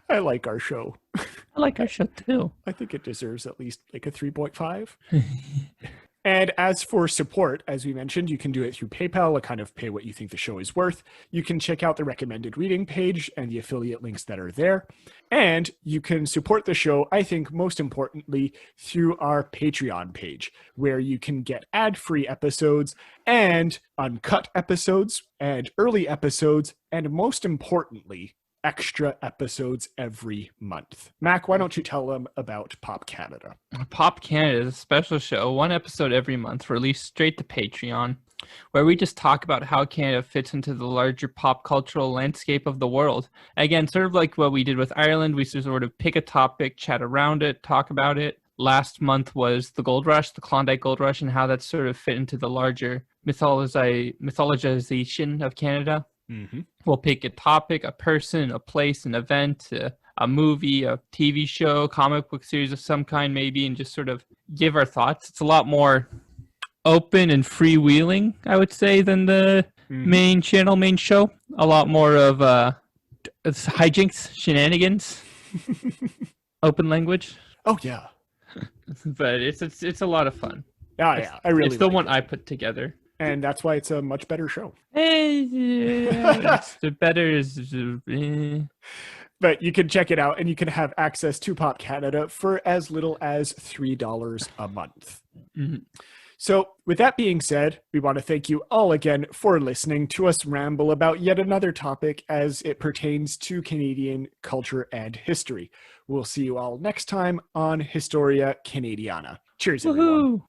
I like our show. I like our show too. I think it deserves at least like a 3.5. And as for support, as we mentioned, you can do it through PayPal, kind of pay what you think the show is worth. You can check out the recommended reading page and the affiliate links that are there. And you can support the show, I think most importantly, through our Patreon page, where you can get ad-free episodes and uncut episodes and early episodes, and most importantly, extra episodes every month. Mac, why don't you tell them about Pop Canada? Pop Canada is a special show, 1 episode every month, released straight to Patreon, where we just talk about how Canada fits into the larger pop cultural landscape of the world. Again, sort of like what we did with Ireland, we sort of pick a topic, chat around it, talk about it. Last month was the Gold Rush, the Klondike Gold Rush, and how that sort of fit into the larger mythologization of Canada. Mm-hmm. We'll pick a topic, a person, a place, an event, a movie, a TV show, comic book series of some kind maybe, and just sort of give our thoughts. It's a lot more open and freewheeling, I would say, than the main show. A lot more of it's hijinks, shenanigans, open language. Oh, yeah. But it's a lot of fun. Oh, yeah. I really It's the like one it. I put together. And that's why it's a much better show. The better is... But you can check it out, and you can have access to Pop Canada for as little as $3 a month. Mm-hmm. So with that being said, we want to thank you all again for listening to us ramble about yet another topic as it pertains to Canadian culture and history. We'll see you all next time on Historia Canadiana. Cheers, everyone. Woohoo!